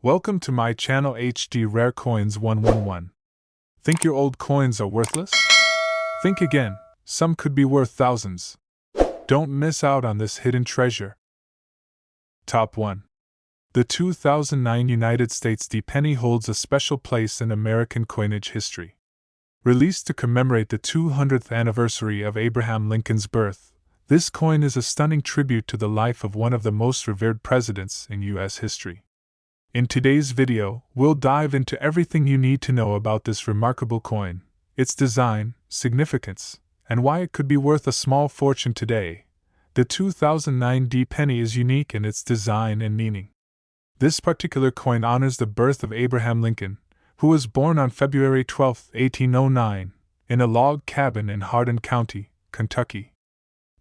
Welcome to my channel HD Rare Coins 111. Think your old coins are worthless? Think again, some could be worth thousands. Don't miss out on this hidden treasure. Top 1. The 2009 United States D-penny holds a special place in American coinage history. Released to commemorate the 200th anniversary of Abraham Lincoln's birth, this coin is a stunning tribute to the life of one of the most revered presidents in U.S. history. In today's video, we'll dive into everything you need to know about this remarkable coin, its design, significance, and why it could be worth a small fortune today. The 2009 D-penny is unique in its design and meaning. This particular coin honors the birth of Abraham Lincoln, who was born on February 12, 1809, in a log cabin in Hardin County, Kentucky.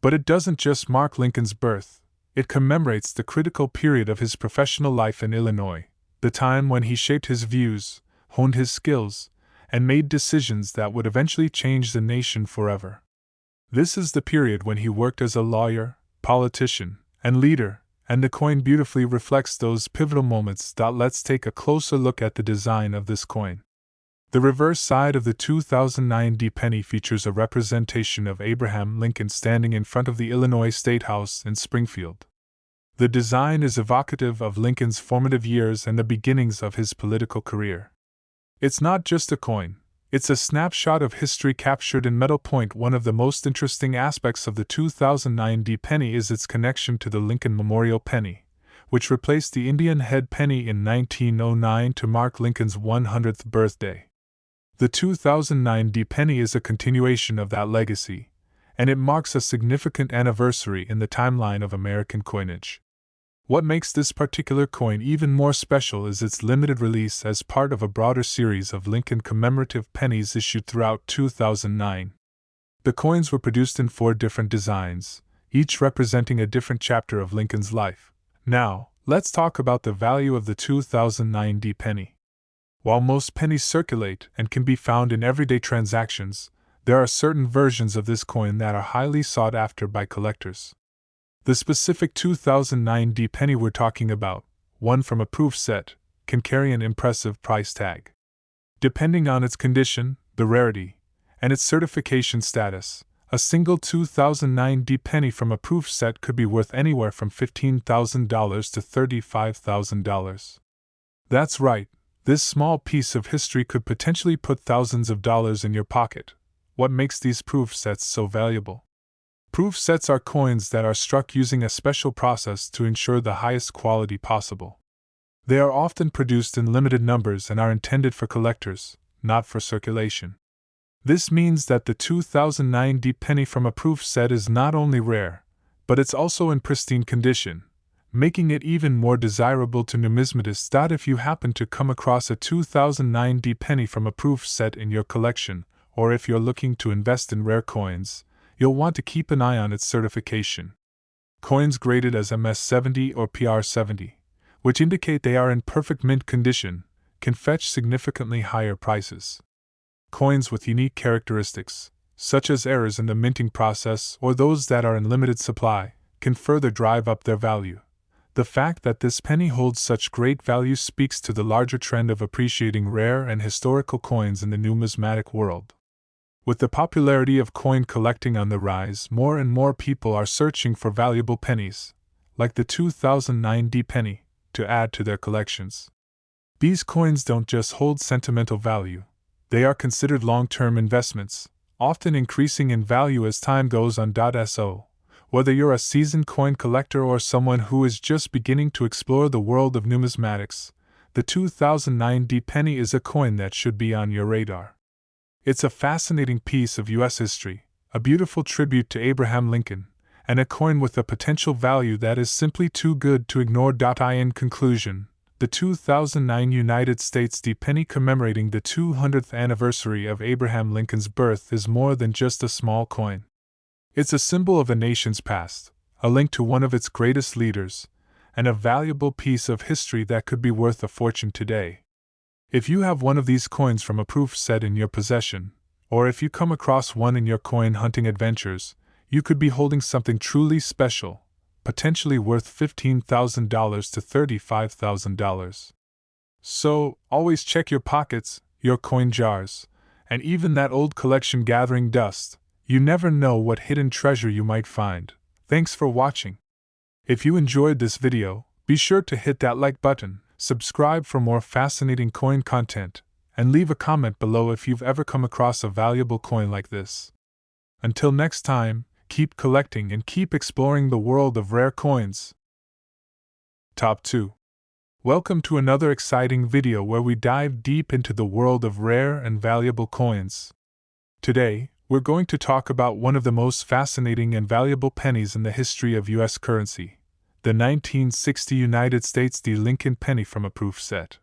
But it doesn't just mark Lincoln's birth. It commemorates the critical period of his professional life in Illinois, the time when he shaped his views, honed his skills, and made decisions that would eventually change the nation forever. This is the period when he worked as a lawyer, politician, and leader, and the coin beautifully reflects those pivotal moments. Let's take a closer look at the design of this coin. The reverse side of the 2009 D-penny features a representation of Abraham Lincoln standing in front of the Illinois State House in Springfield. The design is evocative of Lincoln's formative years and the beginnings of his political career. It's not just a coin, it's a snapshot of history captured in metal. One of the most interesting aspects of the 2009 D-penny is its connection to the Lincoln Memorial Penny, which replaced the Indian head penny in 1909 to mark Lincoln's 100th birthday. The 2009 D-penny is a continuation of that legacy, and it marks a significant anniversary in the timeline of American coinage. What makes this particular coin even more special is its limited release as part of a broader series of Lincoln commemorative pennies issued throughout 2009. The coins were produced in 4 different designs, each representing a different chapter of Lincoln's life. Now, let's talk about the value of the 2009 D-penny. While most pennies circulate and can be found in everyday transactions, there are certain versions of this coin that are highly sought after by collectors. The specific 2009 D-penny we're talking about, one from a proof set, can carry an impressive price tag. Depending on its condition, the rarity, and its certification status, a single 2009 D-penny from a proof set could be worth anywhere from $15,000 to $35,000. That's right. This small piece of history could potentially put thousands of dollars in your pocket. What makes these proof sets so valuable? Proof sets are coins that are struck using a special process to ensure the highest quality possible. They are often produced in limited numbers and are intended for collectors, not for circulation. This means that the 2009 D-penny from a proof set is not only rare, but it's also in pristine condition, making it even more desirable to numismatists. If you happen to come across a 2009 D-penny from a proof set in your collection, or if you're looking to invest in rare coins, you'll want to keep an eye on its certification. Coins graded as MS70 or PR70, which indicate they are in perfect mint condition, can fetch significantly higher prices. Coins with unique characteristics, such as errors in the minting process or those that are in limited supply, can further drive up their value. The fact that this penny holds such great value speaks to the larger trend of appreciating rare and historical coins in the numismatic world. With the popularity of coin collecting on the rise, more and more people are searching for valuable pennies, like the 2009 D-penny, to add to their collections. These coins don't just hold sentimental value, they are considered long-term investments, often increasing in value as time goes on. So, whether you're a seasoned coin collector or someone who is just beginning to explore the world of numismatics, the 2009 D-penny is a coin that should be on your radar. It's a fascinating piece of U.S. history, a beautiful tribute to Abraham Lincoln, and a coin with a potential value that is simply too good to ignore. In conclusion, the 2009 United States D-penny commemorating the 200th anniversary of Abraham Lincoln's birth is more than just a small coin. It's a symbol of a nation's past, a link to one of its greatest leaders, and a valuable piece of history that could be worth a fortune today. If you have one of these coins from a proof set in your possession, or if you come across one in your coin hunting adventures, you could be holding something truly special, potentially worth $15,000 to $35,000. So, always check your pockets, your coin jars, and even that old collection gathering dust. You never know what hidden treasure you might find. Thanks for watching. If you enjoyed this video, be sure to hit that like button, subscribe for more fascinating coin content, and leave a comment below if you've ever come across a valuable coin like this. Until next time, keep collecting and keep exploring the world of rare coins. Top 2. Welcome to another exciting video where we dive deep into the world of rare and valuable coins. Today, we're going to talk about one of the most fascinating and valuable pennies in the history of U.S. currency, the 1960 United States Lincoln penny from a proof set.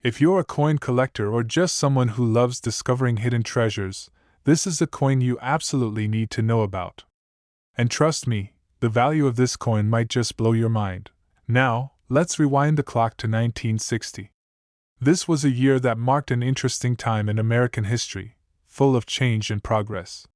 If you're a coin collector or just someone who loves discovering hidden treasures, this is a coin you absolutely need to know about. And trust me, the value of this coin might just blow your mind. Now, let's rewind the clock to 1960. This was a year that marked an interesting time in American history, full of change and progress.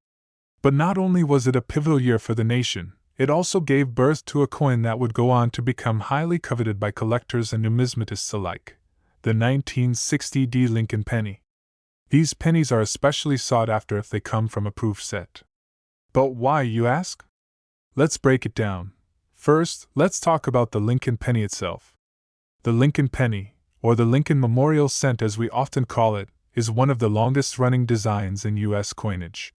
But not only was it a pivotal year for the nation, it also gave birth to a coin that would go on to become highly coveted by collectors and numismatists alike, the 1960 Lincoln penny. These pennies are especially sought after if they come from a proof set. But why, you ask? Let's break it down. First, let's talk about the Lincoln penny itself. The Lincoln penny, or the Lincoln Memorial Cent as we often call it, is one of the longest-running designs in U.S. coinage.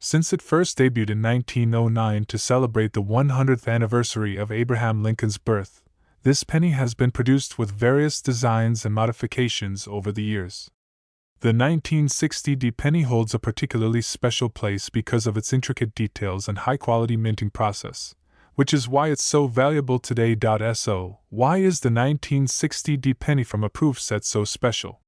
Since it first debuted in 1909 to celebrate the 100th anniversary of Abraham Lincoln's birth, this penny has been produced with various designs and modifications over the years. The 1960 penny holds a particularly special place because of its intricate details and high-quality minting process, which is why it's so valuable today. So, why is the 1960 penny from a proof set so special?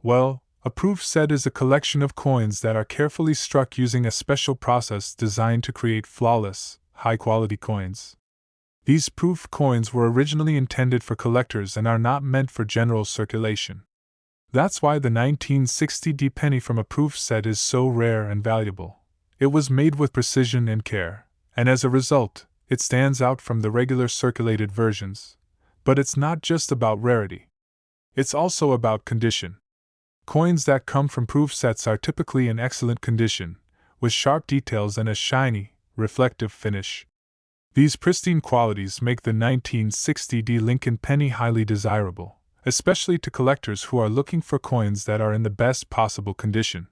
Well, a proof set is a collection of coins that are carefully struck using a special process designed to create flawless, high-quality coins. These proof coins were originally intended for collectors and are not meant for general circulation. That's why the 1960 penny from a proof set is so rare and valuable. It was made with precision and care, and as a result, it stands out from the regular circulated versions. But it's not just about rarity. It's also about condition. Coins that come from proof sets are typically in excellent condition, with sharp details and a shiny, reflective finish. These pristine qualities make the 1960 Lincoln penny highly desirable, especially to collectors who are looking for coins that are in the best possible condition.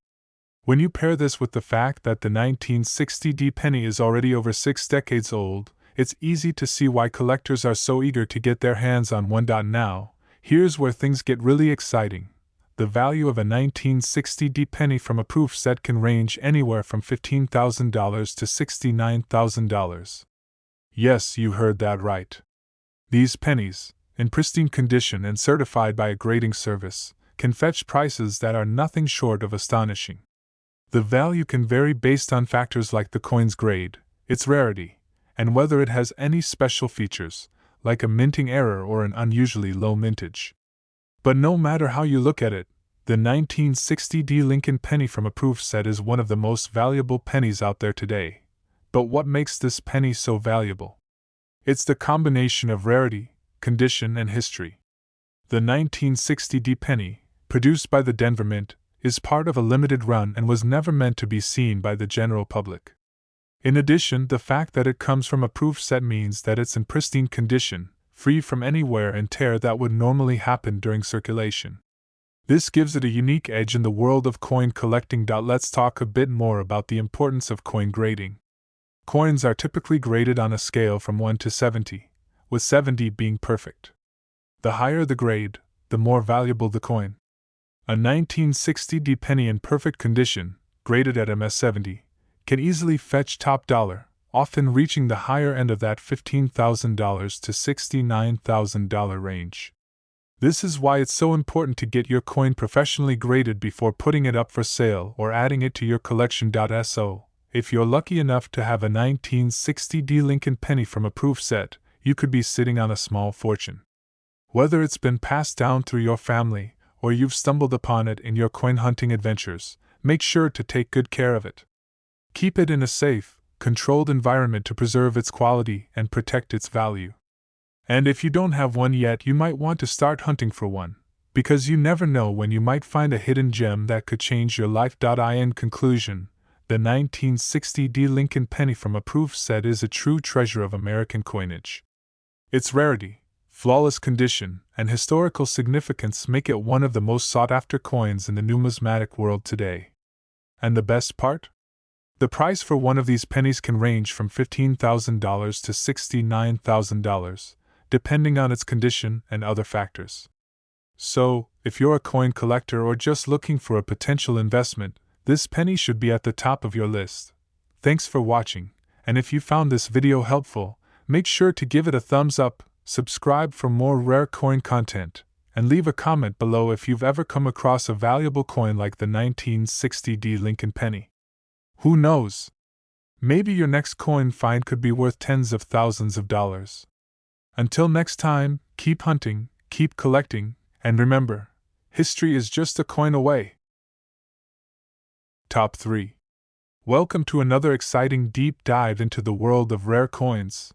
When you pair this with the fact that the 1960 penny is already over 6 decades old, it's easy to see why collectors are so eager to get their hands on one. Now, here's where things get really exciting. The value of a 1960 penny from a proof set can range anywhere from $15,000 to $69,000. Yes, you heard that right. These pennies, in pristine condition and certified by a grading service, can fetch prices that are nothing short of astonishing. The value can vary based on factors like the coin's grade, its rarity, and whether it has any special features, like a minting error or an unusually low mintage. But no matter how you look at it, the 1960 Lincoln penny from a proof set is one of the most valuable pennies out there today. But what makes this penny so valuable? It's the combination of rarity, condition, and history. The 1960 penny, produced by the Denver Mint, is part of a limited run and was never meant to be seen by the general public. In addition, the fact that it comes from a proof set means that it's in pristine condition, free from any wear and tear that would normally happen during circulation. This gives it a unique edge in the world of coin collecting. Let's talk a bit more about the importance of coin grading. Coins are typically graded on a scale from 1 to 70, with 70 being perfect. The higher the grade, the more valuable the coin. A 1960 penny in perfect condition, graded at MS70, can easily fetch top dollar, often reaching the higher end of that $15,000 to $69,000 range. This is why it's so important to get your coin professionally graded before putting it up for sale or adding it to your collection. So, if you're lucky enough to have a 1960 Lincoln penny from a proof set, you could be sitting on a small fortune. Whether it's been passed down through your family, or you've stumbled upon it in your coin hunting adventures, make sure to take good care of it. Keep it in a safe, controlled environment to preserve its quality and protect its value. And if you don't have one yet, you might want to start hunting for one. Because you never know when you might find a hidden gem that could change your life. In conclusion, the 1960 Lincoln penny from a proof set is a true treasure of American coinage. Its rarity, flawless condition, and historical significance make it one of the most sought-after coins in the numismatic world today. And the best part? The price for one of these pennies can range from $15,000 to $69,000, depending on its condition and other factors. So, if you're a coin collector or just looking for a potential investment, this penny should be at the top of your list. Thanks for watching, and if you found this video helpful, make sure to give it a thumbs up, subscribe for more rare coin content, and leave a comment below if you've ever come across a valuable coin like the 1960 Lincoln penny. Who knows? Maybe your next coin find could be worth tens of thousands of dollars. Until next time, keep hunting, keep collecting, and remember, history is just a coin away. Top 3. Welcome to another exciting deep dive into the world of rare coins.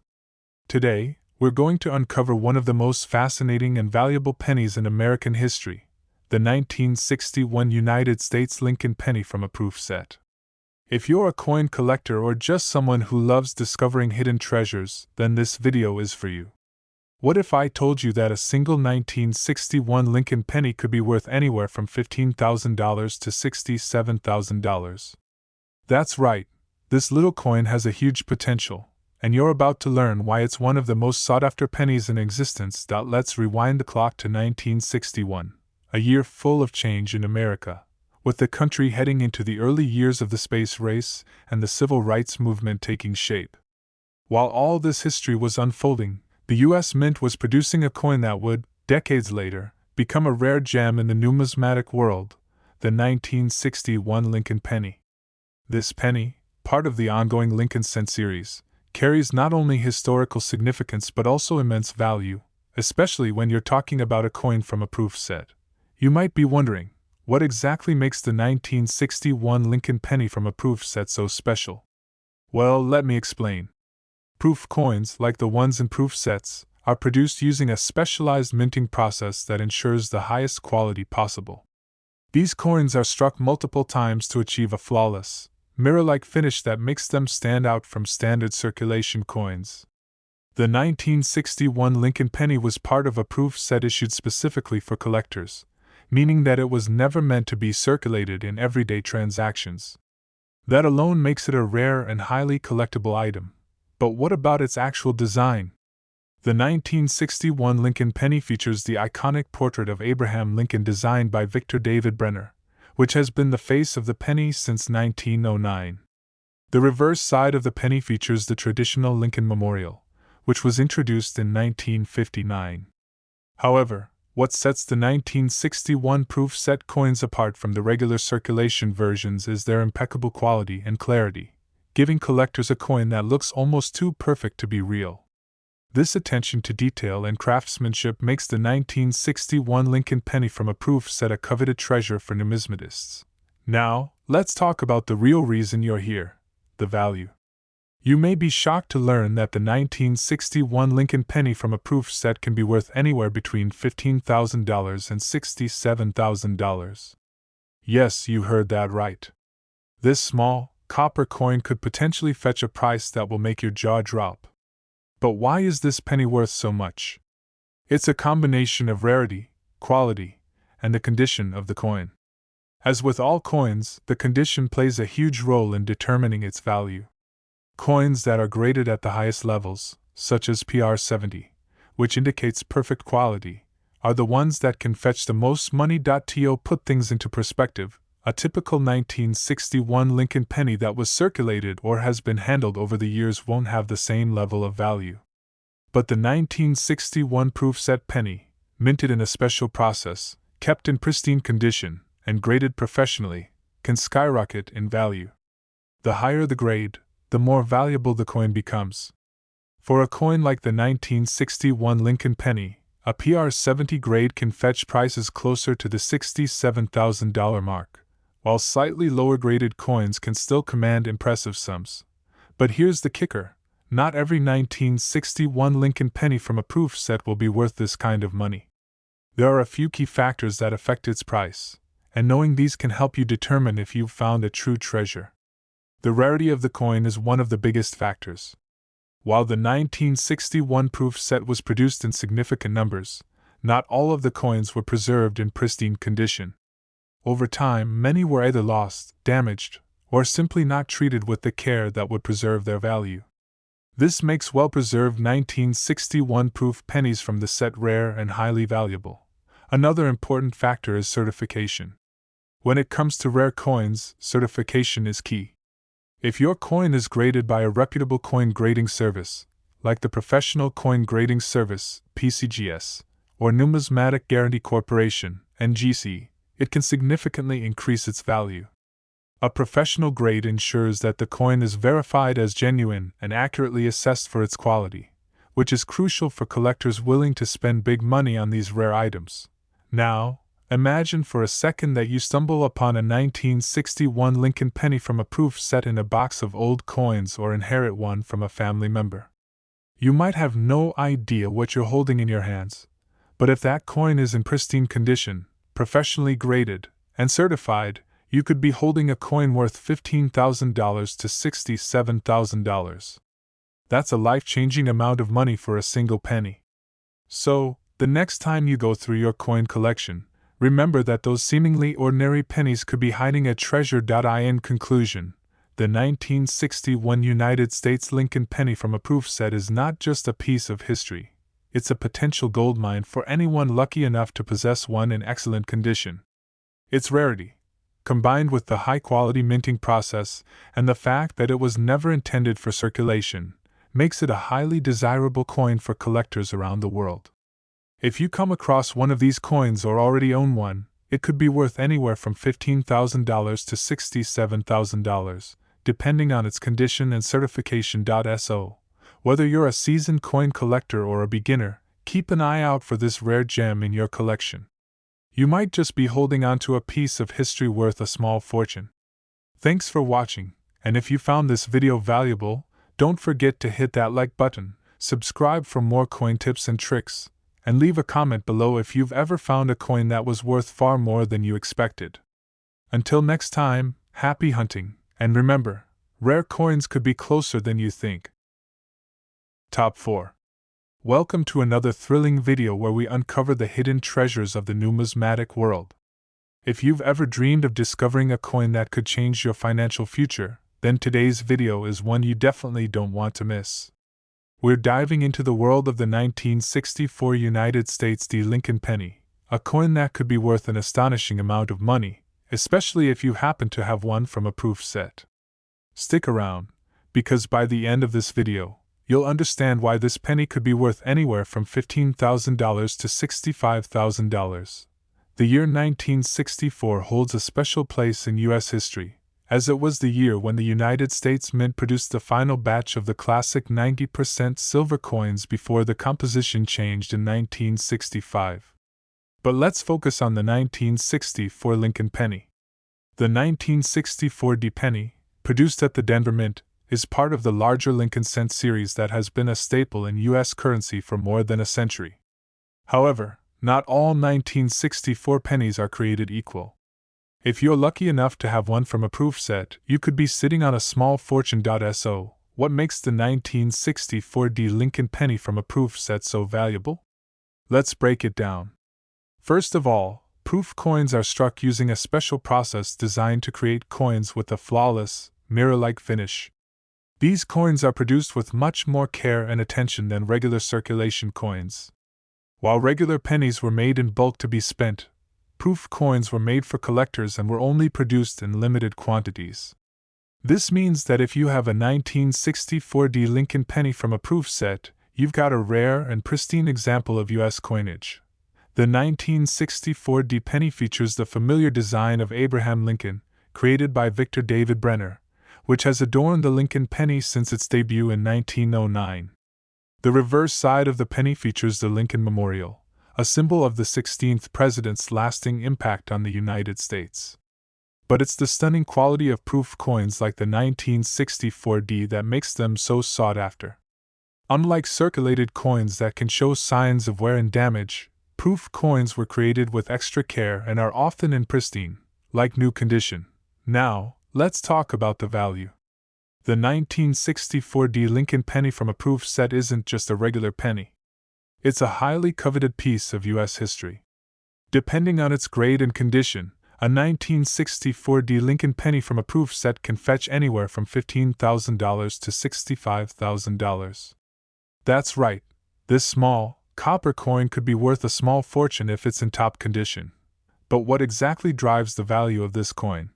Today, we're going to uncover one of the most fascinating and valuable pennies in American history, the 1961 United States Lincoln penny from a proof set. If you're a coin collector or just someone who loves discovering hidden treasures, then this video is for you. What if I told you that a single 1961 Lincoln penny could be worth anywhere from $15,000 to $67,000? That's right, this little coin has a huge potential, and you're about to learn why it's one of the most sought-after pennies in existence. Let's rewind the clock to 1961, a year full of change in America, with the country heading into the early years of the space race and the civil rights movement taking shape. While all this history was unfolding, the U.S. Mint was producing a coin that would, decades later, become a rare gem in the numismatic world, the 1961 Lincoln penny. This penny, part of the ongoing Lincoln cent series, carries not only historical significance but also immense value, especially when you're talking about a coin from a proof set. You might be wondering, what exactly makes the 1961 Lincoln penny from a proof set so special? Well, let me explain. Proof coins, like the ones in proof sets, are produced using a specialized minting process that ensures the highest quality possible. These coins are struck multiple times to achieve a flawless, mirror-like finish that makes them stand out from standard circulation coins. The 1961 Lincoln penny was part of a proof set issued specifically for collectors, meaning that it was never meant to be circulated in everyday transactions. That alone makes it a rare and highly collectible item. But what about its actual design? The 1961 Lincoln penny features the iconic portrait of Abraham Lincoln designed by Victor David Brenner, which has been the face of the penny since 1909. The reverse side of the penny features the traditional Lincoln Memorial, which was introduced in 1959. However, what sets the 1961 proof set coins apart from the regular circulation versions is their impeccable quality and clarity, giving collectors a coin that looks almost too perfect to be real. This attention to detail and craftsmanship makes the 1961 Lincoln penny from a proof set a coveted treasure for numismatists. Now, let's talk about the real reason you're here, the value. You may be shocked to learn that the 1961 Lincoln penny from a proof set can be worth anywhere between $15,000 and $67,000. Yes, you heard that right. This small, copper coin could potentially fetch a price that will make your jaw drop. But why is this penny worth so much? It's a combination of rarity, quality, and the condition of the coin. As with all coins, the condition plays a huge role in determining its value. Coins that are graded at the highest levels, such as PR 70, which indicates perfect quality, are the ones that can fetch the most money. To put things into perspective, a typical 1961 Lincoln penny that was circulated or has been handled over the years won't have the same level of value. But the 1961 proof set penny, minted in a special process, kept in pristine condition, and graded professionally, can skyrocket in value. The higher the grade, the more valuable the coin becomes. For a coin like the 1961 Lincoln penny, a PR 70 grade can fetch prices closer to the $67,000 mark, while slightly lower graded coins can still command impressive sums. But here's the kicker: not every 1961 Lincoln penny from a proof set will be worth this kind of money. There are a few key factors that affect its price, and knowing these can help you determine if you've found a true treasure. The rarity of the coin is one of the biggest factors. While the 1961 proof set was produced in significant numbers, not all of the coins were preserved in pristine condition. Over time, many were either lost, damaged, or simply not treated with the care that would preserve their value. This makes well-preserved 1961 proof pennies from the set rare and highly valuable. Another important factor is certification. When it comes to rare coins, certification is key. If your coin is graded by a reputable coin grading service, like the Professional Coin Grading Service, PCGS, or Numismatic Guarantee Corporation, NGC, it can significantly increase its value. A professional grade ensures that the coin is verified as genuine and accurately assessed for its quality, which is crucial for collectors willing to spend big money on these rare items. Now, imagine for a second that you stumble upon a 1961 Lincoln penny from a proof set in a box of old coins or inherit one from a family member. You might have no idea what you're holding in your hands, but if that coin is in pristine condition, professionally graded, and certified, you could be holding a coin worth $15,000 to $67,000. That's a life-changing amount of money for a single penny. So, the next time you go through your coin collection, remember that those seemingly ordinary pennies could be hiding a treasure. In conclusion, the 1961 United States Lincoln penny from a proof set is not just a piece of history, it's a potential goldmine for anyone lucky enough to possess one in excellent condition. Its rarity, combined with the high-quality minting process and the fact that it was never intended for circulation, makes it a highly desirable coin for collectors around the world. If you come across one of these coins or already own one, it could be worth anywhere from $15,000 to $67,000, depending on its condition and certification. So, whether you're a seasoned coin collector or a beginner, keep an eye out for this rare gem in your collection. You might just be holding onto a piece of history worth a small fortune. Thanks for watching, and if you found this video valuable, don't forget to hit that like button, subscribe for more coin tips and tricks, and leave a comment below if you've ever found a coin that was worth far more than you expected. Until next time, happy hunting, and remember, rare coins could be closer than you think. Top 4. Welcome to another thrilling video where we uncover the hidden treasures of the numismatic world. If you've ever dreamed of discovering a coin that could change your financial future, then today's video is one you definitely don't want to miss. We're diving into the world of the 1964 United States Lincoln penny, a coin that could be worth an astonishing amount of money, especially if you happen to have one from a proof set. Stick around, because by the end of this video, you'll understand why this penny could be worth anywhere from $15,000 to $65,000. The year 1964 holds a special place in U.S. history, as it was the year when the United States Mint produced the final batch of the classic 90% silver coins before the composition changed in 1965. But let's focus on the 1964 Lincoln penny. The 1964 penny, produced at the Denver Mint, is part of the larger Lincoln cent series that has been a staple in U.S. currency for more than a century. However, not all 1964 pennies are created equal. If you're lucky enough to have one from a proof set, you could be sitting on a small fortune. So, what makes the 1964 Lincoln penny from a proof set so valuable? Let's break it down. First of all, proof coins are struck using a special process designed to create coins with a flawless, mirror-like finish. These coins are produced with much more care and attention than regular circulation coins. While regular pennies were made in bulk to be spent, proof coins were made for collectors and were only produced in limited quantities. This means that if you have a 1964 Lincoln penny from a proof set, you've got a rare and pristine example of U.S. coinage. The 1964 penny features the familiar design of Abraham Lincoln, created by Victor David Brenner, which has adorned the Lincoln penny since its debut in 1909. The reverse side of the penny features the Lincoln Memorial, a symbol of the 16th president's lasting impact on the United States. But it's the stunning quality of proof coins like the 1964 that makes them so sought after. Unlike circulated coins that can show signs of wear and damage, Proof coins were created with extra care and are often in pristine, like new condition. Now, let's talk about the value. The 1964 Lincoln penny from a proof set isn't just a regular penny. It's a highly coveted piece of U.S. history. Depending on its grade and condition, a 1964 Lincoln penny from a proof set can fetch anywhere from $15,000 to $65,000. That's right, this small, copper coin could be worth a small fortune if it's in top condition. But what exactly drives the value of this coin?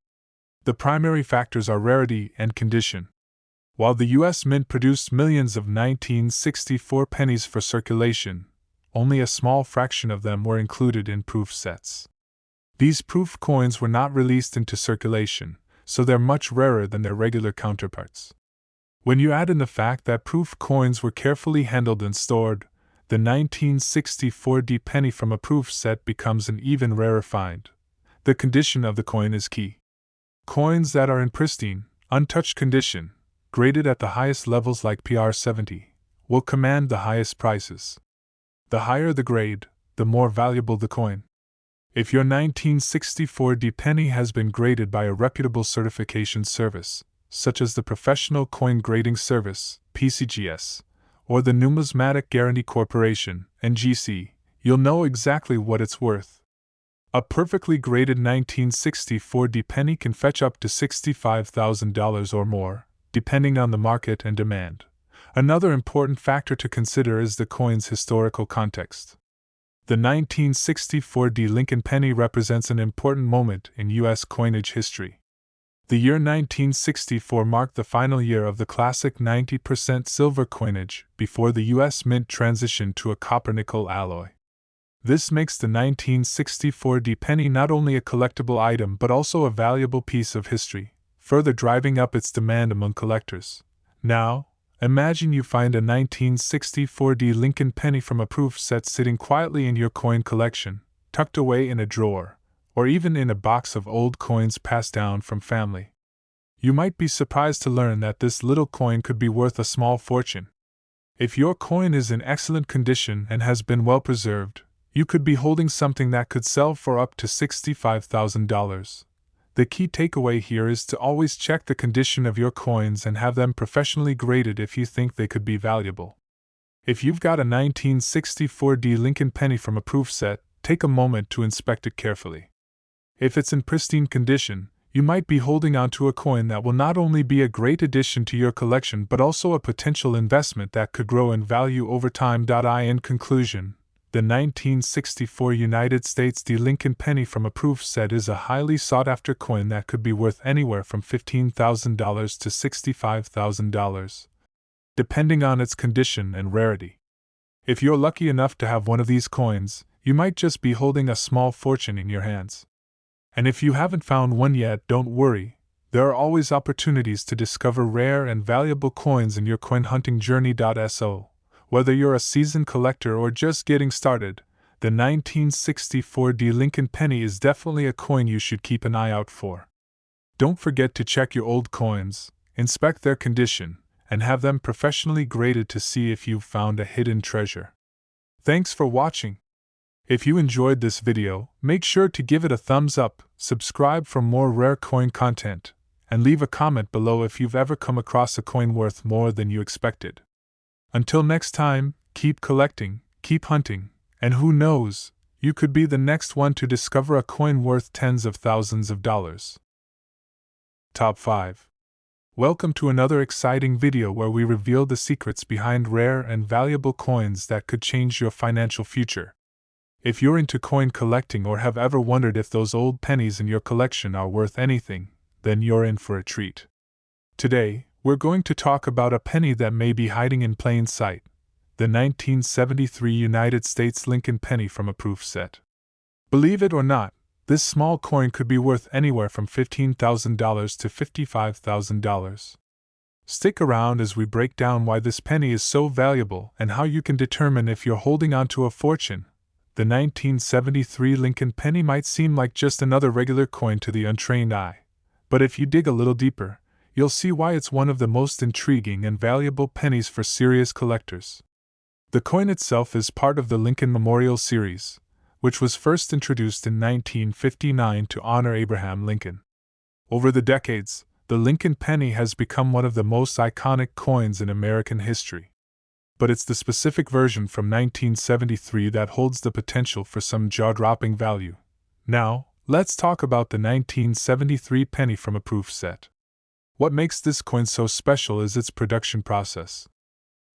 The primary factors are rarity and condition. While the U.S. Mint produced millions of 1964 pennies for circulation, only a small fraction of them were included in proof sets. These proof coins were not released into circulation, so they're much rarer than their regular counterparts. When you add in the fact that proof coins were carefully handled and stored, the 1964 penny from a proof set becomes an even rarer find. The condition of the coin is key. Coins that are in pristine, untouched condition, graded at the highest levels like PR 70, will command the highest prices. The higher the grade, the more valuable the coin. If your 1964 penny has been graded by a reputable certification service, such as the Professional Coin Grading Service, PCGS, or the Numismatic Guarantee Corporation, NGC, you'll know exactly what it's worth. A perfectly graded 1964 penny can fetch up to $65,000 or more, depending on the market and demand. Another important factor to consider is the coin's historical context. The 1964 Lincoln penny represents an important moment in U.S. coinage history. The year 1964 marked the final year of the classic 90% silver coinage before the U.S. Mint transitioned to a copper-nickel alloy. This makes the 1964 penny not only a collectible item but also a valuable piece of history, further driving up its demand among collectors. Now, imagine you find a 1964 Lincoln penny from a proof set sitting quietly in your coin collection, tucked away in a drawer, or even in a box of old coins passed down from family. You might be surprised to learn that this little coin could be worth a small fortune. If your coin is in excellent condition and has been well preserved, you could be holding something that could sell for up to $65,000. The key takeaway here is to always check the condition of your coins and have them professionally graded if you think they could be valuable. If you've got a 1964 Lincoln penny from a proof set, take a moment to inspect it carefully. If it's in pristine condition, you might be holding onto a coin that will not only be a great addition to your collection but also a potential investment that could grow in value over time. In conclusion, the 1964 United States Lincoln penny from a proof set is a highly sought-after coin that could be worth anywhere from $15,000 to $65,000, depending on its condition and rarity. If you're lucky enough to have one of these coins, you might just be holding a small fortune in your hands. And if you haven't found one yet, don't worry, there are always opportunities to discover rare and valuable coins in your coin hunting journey. So, whether you're a seasoned collector or just getting started, the 1964 Lincoln penny is definitely a coin you should keep an eye out for. Don't forget to check your old coins, inspect their condition, and have them professionally graded to see if you've found a hidden treasure. Thanks for watching. If you enjoyed this video, make sure to give it a thumbs up, subscribe for more rare coin content, and leave a comment below if you've ever come across a coin worth more than you expected. Until next time, keep collecting, keep hunting, and who knows, you could be the next one to discover a coin worth tens of thousands of dollars. Top 5. Welcome to another exciting video where we reveal the secrets behind rare and valuable coins that could change your financial future. If you're into coin collecting or have ever wondered if those old pennies in your collection are worth anything, then you're in for a treat. Today, we're going to talk about a penny that may be hiding in plain sight, the 1973 United States Lincoln penny from a proof set. Believe it or not, this small coin could be worth anywhere from $15,000 to $55,000. Stick around as we break down why this penny is so valuable and how you can determine if you're holding onto a fortune. The 1973 Lincoln penny might seem like just another regular coin to the untrained eye, but if you dig a little deeper, you'll see why it's one of the most intriguing and valuable pennies for serious collectors. The coin itself is part of the Lincoln Memorial Series, which was first introduced in 1959 to honor Abraham Lincoln. Over the decades, the Lincoln penny has become one of the most iconic coins in American history. But it's the specific version from 1973 that holds the potential for some jaw-dropping value. Now, let's talk about the 1973 penny from a proof set. What makes this coin so special is its production process.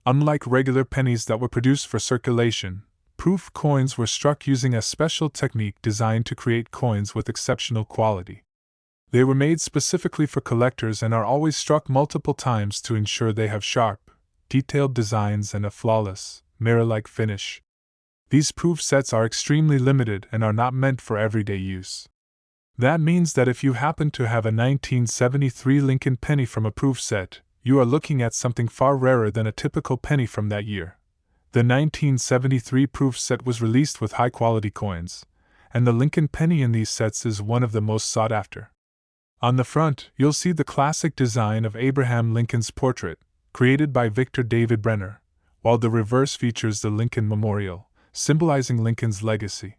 Unlike regular pennies that were produced for circulation, proof coins were struck using a special technique designed to create coins with exceptional quality. They were made specifically for collectors and are always struck multiple times to ensure they have sharp, detailed designs and a flawless, mirror-like finish. These proof sets are extremely limited and are not meant for everyday use. That means that if you happen to have a 1973 Lincoln penny from a proof set, you are looking at something far rarer than a typical penny from that year. The 1973 proof set was released with high-quality coins, and the Lincoln penny in these sets is one of the most sought after. On the front, you'll see the classic design of Abraham Lincoln's portrait, created by Victor David Brenner, while the reverse features the Lincoln Memorial, symbolizing Lincoln's legacy.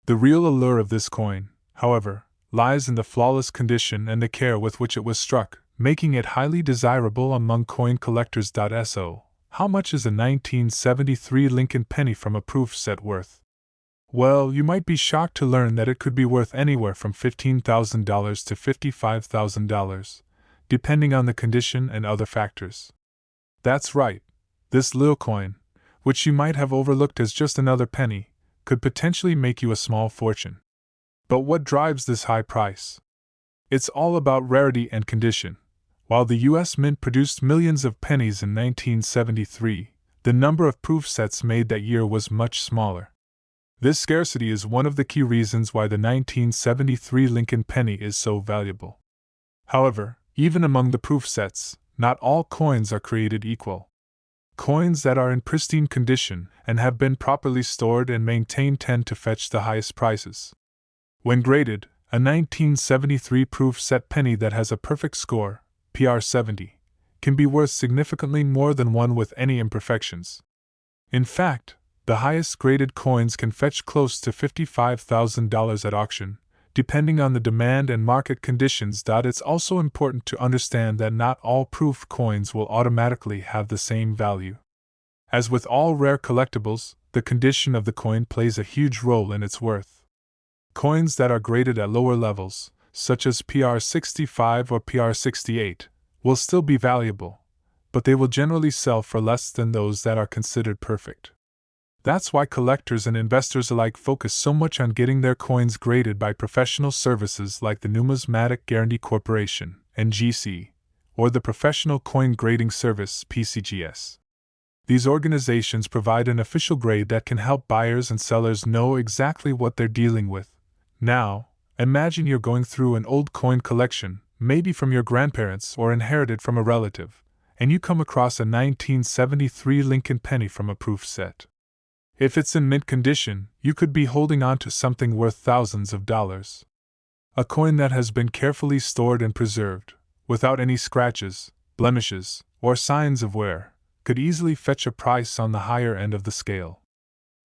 The real allure of this coin, however, lies in the flawless condition and the care with which it was struck, making it highly desirable among coin collectors. So, how much is a 1973 Lincoln penny from a proof set worth? Well, you might be shocked to learn that it could be worth anywhere from $15,000 to $55,000, depending on the condition and other factors. That's right, this little coin, which you might have overlooked as just another penny, could potentially make you a small fortune. But what drives this high price? It's all about rarity and condition. While the U.S. Mint produced millions of pennies in 1973, the number of proof sets made that year was much smaller. This scarcity is one of the key reasons why the 1973 Lincoln penny is so valuable. However, even among the proof sets, not all coins are created equal. Coins that are in pristine condition and have been properly stored and maintained tend to fetch the highest prices. When graded, a 1973 proof set penny that has a perfect score, PR 70, can be worth significantly more than one with any imperfections. In fact, the highest graded coins can fetch close to $55,000 at auction, depending on the demand and market conditions. It's also important to understand that not all proof coins will automatically have the same value. As with all rare collectibles, the condition of the coin plays a huge role in its worth. Coins that are graded at lower levels, such as PR 65 or PR 68, will still be valuable, but they will generally sell for less than those that are considered perfect. That's why collectors and investors alike focus so much on getting their coins graded by professional services like the Numismatic Guarantee Corporation, NGC, or the Professional Coin Grading Service, PCGS. These organizations provide an official grade that can help buyers and sellers know exactly what they're dealing with. Now, imagine you're going through an old coin collection, maybe from your grandparents or inherited from a relative, and you come across a 1973 Lincoln penny from a proof set. If it's in mint condition, you could be holding on to something worth thousands of dollars. A coin that has been carefully stored and preserved, without any scratches, blemishes, or signs of wear, could easily fetch a price on the higher end of the scale.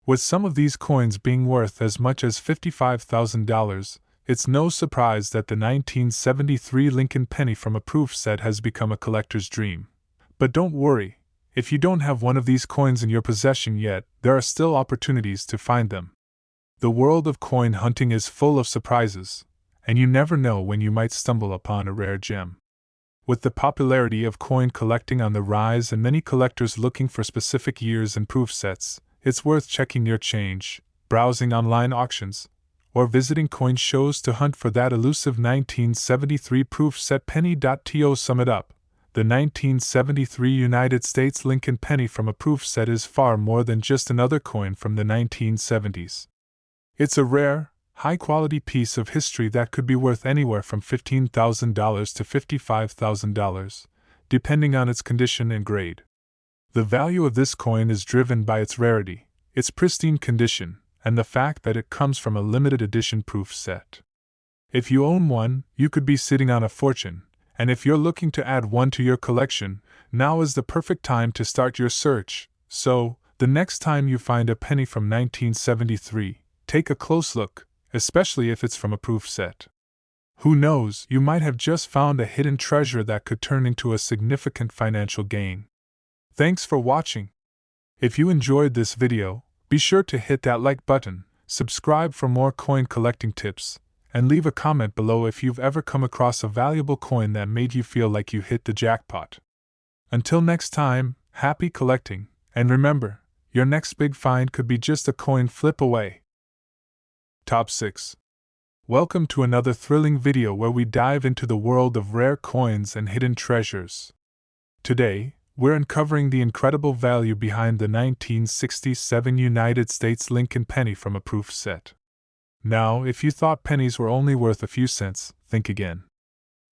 With some of these coins being worth as much as $55,000, it's no surprise that the 1973 Lincoln penny from a proof set has become a collector's dream. But don't worry. If you don't have one of these coins in your possession yet, there are still opportunities to find them. The world of coin hunting is full of surprises, and you never know when you might stumble upon a rare gem. With the popularity of coin collecting on the rise and many collectors looking for specific years and proof sets, it's worth checking your change, browsing online auctions, or visiting coin shows to hunt for that elusive 1973 proof set penny. To sum it up, the 1973 United States Lincoln penny from a proof set is far more than just another coin from the 1970s. It's a rare, high-quality piece of history that could be worth anywhere from $15,000 to $55,000, depending on its condition and grade. The value of this coin is driven by its rarity, its pristine condition, and the fact that it comes from a limited edition proof set. If you own one, you could be sitting on a fortune. And if you're looking to add one to your collection, now is the perfect time to start your search. So, the next time you find a penny from 1973, take a close look, especially if it's from a proof set. Who knows, you might have just found a hidden treasure that could turn into a significant financial gain. Thanks for watching. If you enjoyed this video, be sure to hit that like button, subscribe for more coin collecting tips, and leave a comment below if you've ever come across a valuable coin that made you feel like you hit the jackpot. Until next time, happy collecting, and remember, your next big find could be just a coin flip away. Top 6. Welcome to another thrilling video where we dive into the world of rare coins and hidden treasures. Today, we're uncovering the incredible value behind the 1967 United States Lincoln penny from a proof set. Now, if you thought pennies were only worth a few cents, think again.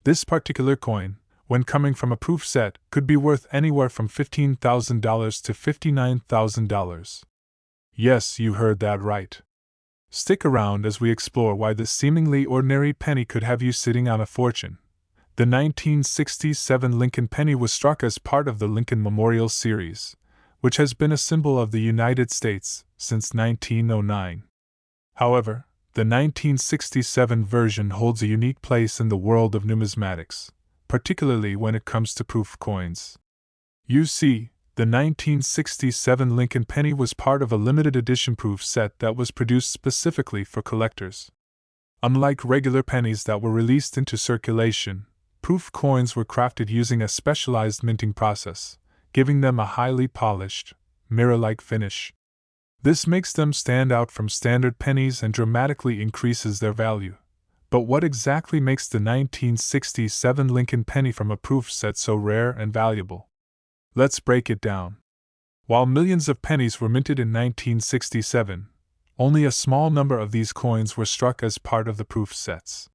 This particular coin, when coming from a proof set, could be worth anywhere from $15,000 to $59,000. Yes, you heard that right. Stick around as we explore why this seemingly ordinary penny could have you sitting on a fortune. The 1967 Lincoln penny was struck as part of the Lincoln Memorial Series, which has been a symbol of the United States since 1909. However, the 1967 version holds a unique place in the world of numismatics, particularly when it comes to proof coins. You see, the 1967 Lincoln penny was part of a limited edition proof set that was produced specifically for collectors. Unlike regular pennies that were released into circulation, proof coins were crafted using a specialized minting process, giving them a highly polished, mirror-like finish. This makes them stand out from standard pennies and dramatically increases their value. But what exactly makes the 1967 Lincoln penny from a proof set so rare and valuable? Let's break it down. While millions of pennies were minted in 1967, only a small number of these coins were struck as part of the proof sets.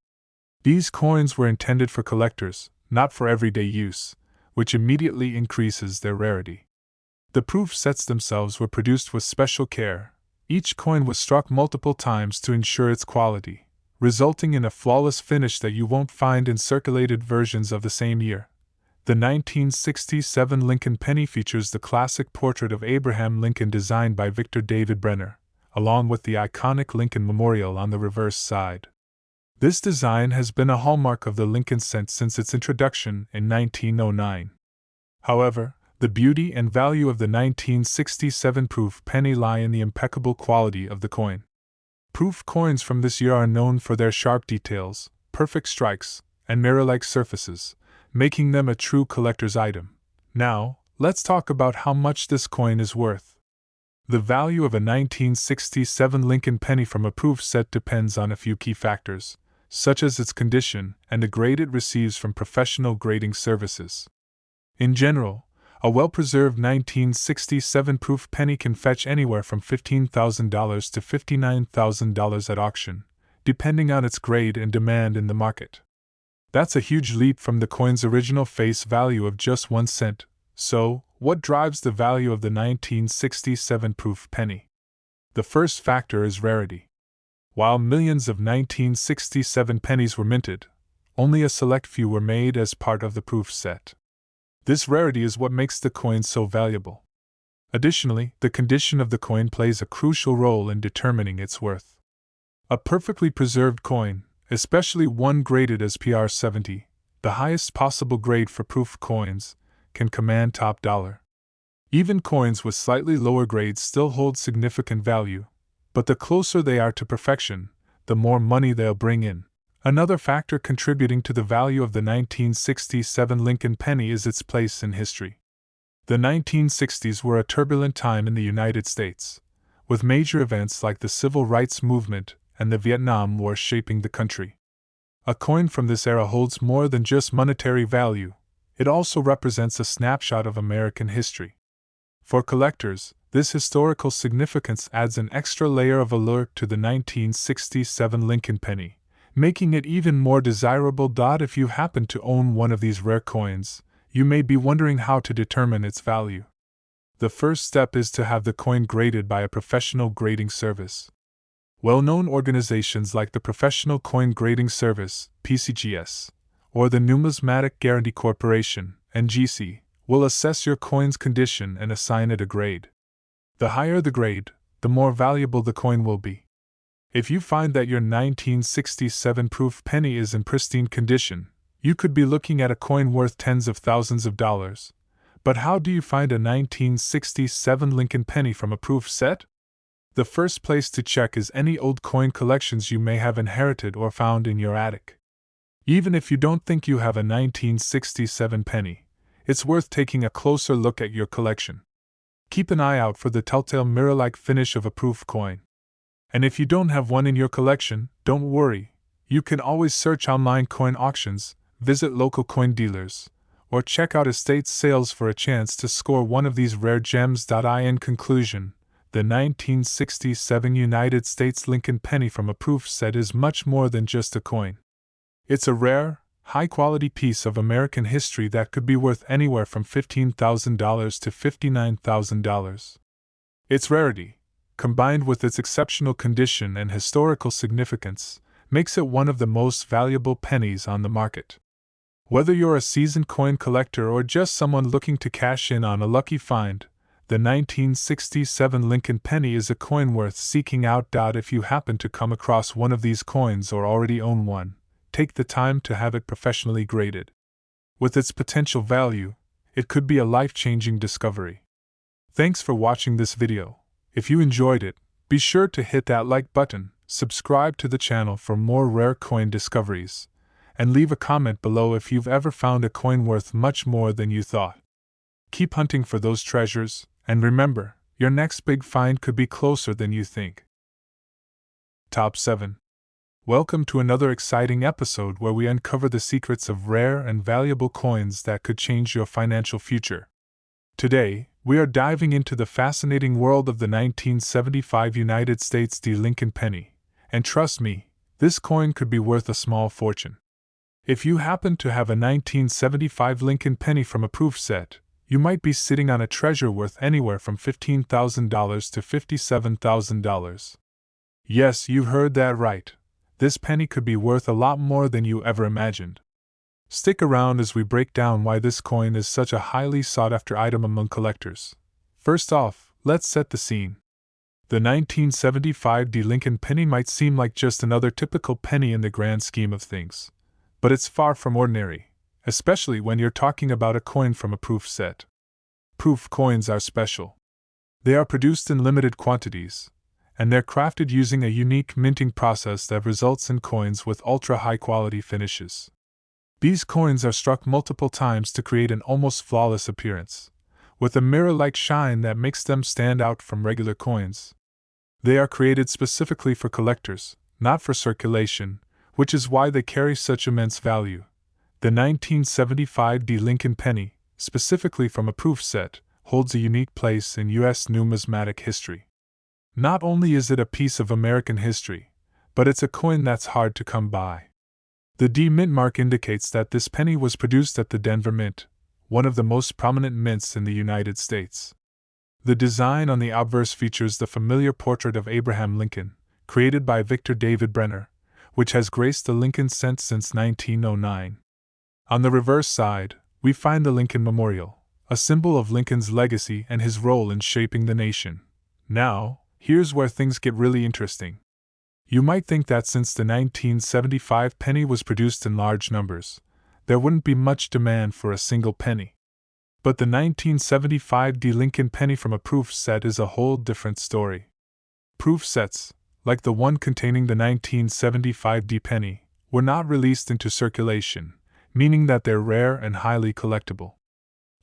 These coins were intended for collectors, not for everyday use, which immediately increases their rarity. The proof sets themselves were produced with special care. Each coin was struck multiple times to ensure its quality, resulting in a flawless finish that you won't find in circulated versions of the same year. The 1967 Lincoln penny features the classic portrait of Abraham Lincoln designed by Victor David Brenner, along with the iconic Lincoln Memorial on the reverse side. This design has been a hallmark of the Lincoln cent since its introduction in 1909. However, the beauty and value of the 1967 proof penny lie in the impeccable quality of the coin. Proof coins from this year are known for their sharp details, perfect strikes, and mirror-like surfaces, making them a true collector's item. Now, let's talk about how much this coin is worth. The value of a 1967 Lincoln penny from a proof set depends on a few key factors, such as its condition and the grade it receives from professional grading services. In general, a well-preserved 1967 proof penny can fetch anywhere from $15,000 to $59,000 at auction, depending on its grade and demand in the market. That's a huge leap from the coin's original face value of just 1 cent. So, what drives the value of the 1967 proof penny? The first factor is rarity. While millions of 1967 pennies were minted, only a select few were made as part of the proof set. This rarity is what makes the coin so valuable. Additionally, the condition of the coin plays a crucial role in determining its worth. A perfectly preserved coin, especially one graded as PR70, the highest possible grade for proof coins, can command top dollar. Even coins with slightly lower grades still hold significant value, but the closer they are to perfection, the more money they'll bring in. Another factor contributing to the value of the 1967 Lincoln penny is its place in history. The 1960s were a turbulent time in the United States, with major events like the Civil Rights Movement and the Vietnam War shaping the country. A coin from this era holds more than just monetary value, it also represents a snapshot of American history. For collectors, this historical significance adds an extra layer of allure to the 1967 Lincoln penny, making it even more desirable. If you happen to own one of these rare coins, you may be wondering how to determine its value. The first step is to have the coin graded by a professional grading service. Well-known organizations like the Professional Coin Grading Service, PCGS, or the Numismatic Guarantee Corporation, NGC, will assess your coin's condition and assign it a grade. The higher the grade, the more valuable the coin will be. If you find that your 1967 proof penny is in pristine condition, you could be looking at a coin worth tens of thousands of dollars. But how do you find a 1967 Lincoln penny from a proof set? The first place to check is any old coin collections you may have inherited or found in your attic. Even if you don't think you have a 1967 penny, it's worth taking a closer look at your collection. Keep an eye out for the telltale mirror-like finish of a proof coin. And if you don't have one in your collection, don't worry. You can always search online coin auctions, visit local coin dealers, or check out estate sales for a chance to score one of these rare gems. In conclusion, the 1967 United States Lincoln penny from a proof set is much more than just a coin. It's a rare, high-quality piece of American history that could be worth anywhere from $15,000 to $59,000. Its rarity, combined with its exceptional condition and historical significance, makes it one of the most valuable pennies on the market. Whether you're a seasoned coin collector or just someone looking to cash in on a lucky find, the 1967 Lincoln penny is a coin worth seeking out. If you happen to come across one of these coins or already own one, take the time to have it professionally graded. With its potential value, it could be a life-changing discovery. Thanks for watching this video. If you enjoyed it, be sure to hit that like button, subscribe to the channel for more rare coin discoveries, and leave a comment below if you've ever found a coin worth much more than you thought. Keep hunting for those treasures, and remember, your next big find could be closer than you think. Top 7. Welcome to another exciting episode where we uncover the secrets of rare and valuable coins that could change your financial future. Today, we are diving into the fascinating world of the 1975 United States Lincoln penny, and trust me, this coin could be worth a small fortune. If you happen to have a 1975 Lincoln penny from a proof set, you might be sitting on a treasure worth anywhere from $15,000 to $57,000. Yes, you heard that right. This penny could be worth a lot more than you ever imagined. Stick around as we break down why this coin is such a highly sought-after item among collectors. First off, let's set the scene. The 1975 Lincoln penny might seem like just another typical penny in the grand scheme of things, but it's far from ordinary, especially when you're talking about a coin from a proof set. Proof coins are special. They are produced in limited quantities, and they're crafted using a unique minting process that results in coins with ultra-high-quality finishes. These coins are struck multiple times to create an almost flawless appearance, with a mirror-like shine that makes them stand out from regular coins. They are created specifically for collectors, not for circulation, which is why they carry such immense value. The 1975 Lincoln penny, specifically from a proof set, holds a unique place in U.S. numismatic history. Not only is it a piece of American history, but it's a coin that's hard to come by. The D mint mark indicates that this penny was produced at the Denver Mint, one of the most prominent mints in the United States. The design on the obverse features the familiar portrait of Abraham Lincoln, created by Victor David Brenner, which has graced the Lincoln cent since 1909. On the reverse side, we find the Lincoln Memorial, a symbol of Lincoln's legacy and his role in shaping the nation. Now, here's where things get really interesting. You might think that since the 1975 penny was produced in large numbers, there wouldn't be much demand for a single penny. But the 1975 Lincoln penny from a proof set is a whole different story. Proof sets, like the one containing the 1975 penny, were not released into circulation, meaning that they're rare and highly collectible.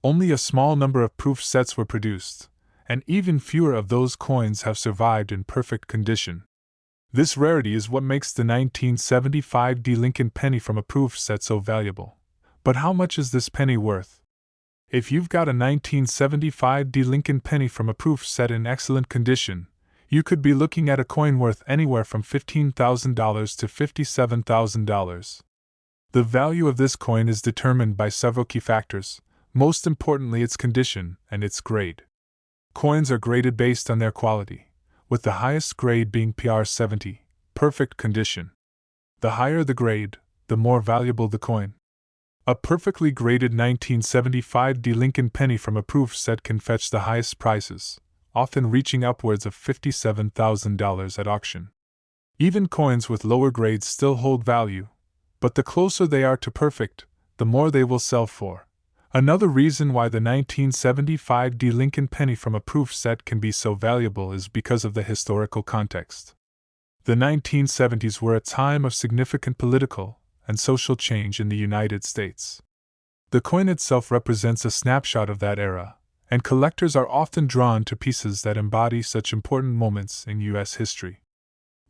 Only a small number of proof sets were produced, and even fewer of those coins have survived in perfect condition. This rarity is what makes the 1975 Lincoln penny from a proof set so valuable. But how much is this penny worth? If you've got a 1975 Lincoln penny from a proof set in excellent condition, you could be looking at a coin worth anywhere from $15,000 to $57,000. The value of this coin is determined by several key factors, most importantly its condition and its grade. Coins are graded based on their quality, with the highest grade being PR 70, perfect condition. The higher the grade, the more valuable the coin. A perfectly graded 1975 Lincoln penny from a proof set can fetch the highest prices, often reaching upwards of $57,000 at auction. Even coins with lower grades still hold value, but the closer they are to perfect, the more they will sell for. Another reason why the 1975 D Lincoln penny from a proof set can be so valuable is because of the historical context. The 1970s were a time of significant political and social change in the United States. The coin itself represents a snapshot of that era, and collectors are often drawn to pieces that embody such important moments in U.S. history.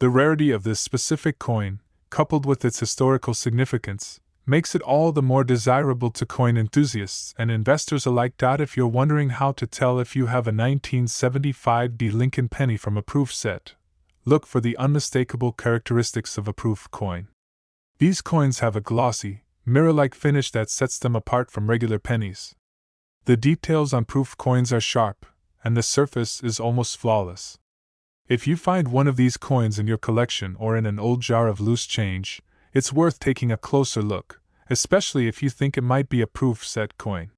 The rarity of this specific coin, coupled with its historical significance, makes it all the more desirable to coin enthusiasts and investors alike. If you're wondering how to tell if you have a 1975 D Lincoln penny from a proof set, look for the unmistakable characteristics of a proof coin. These coins have a glossy, mirror-like finish that sets them apart from regular pennies. The details on proof coins are sharp, and the surface is almost flawless. If you find one of these coins in your collection or in an old jar of loose change, it's worth taking a closer look, especially if you think it might be a proof set coin.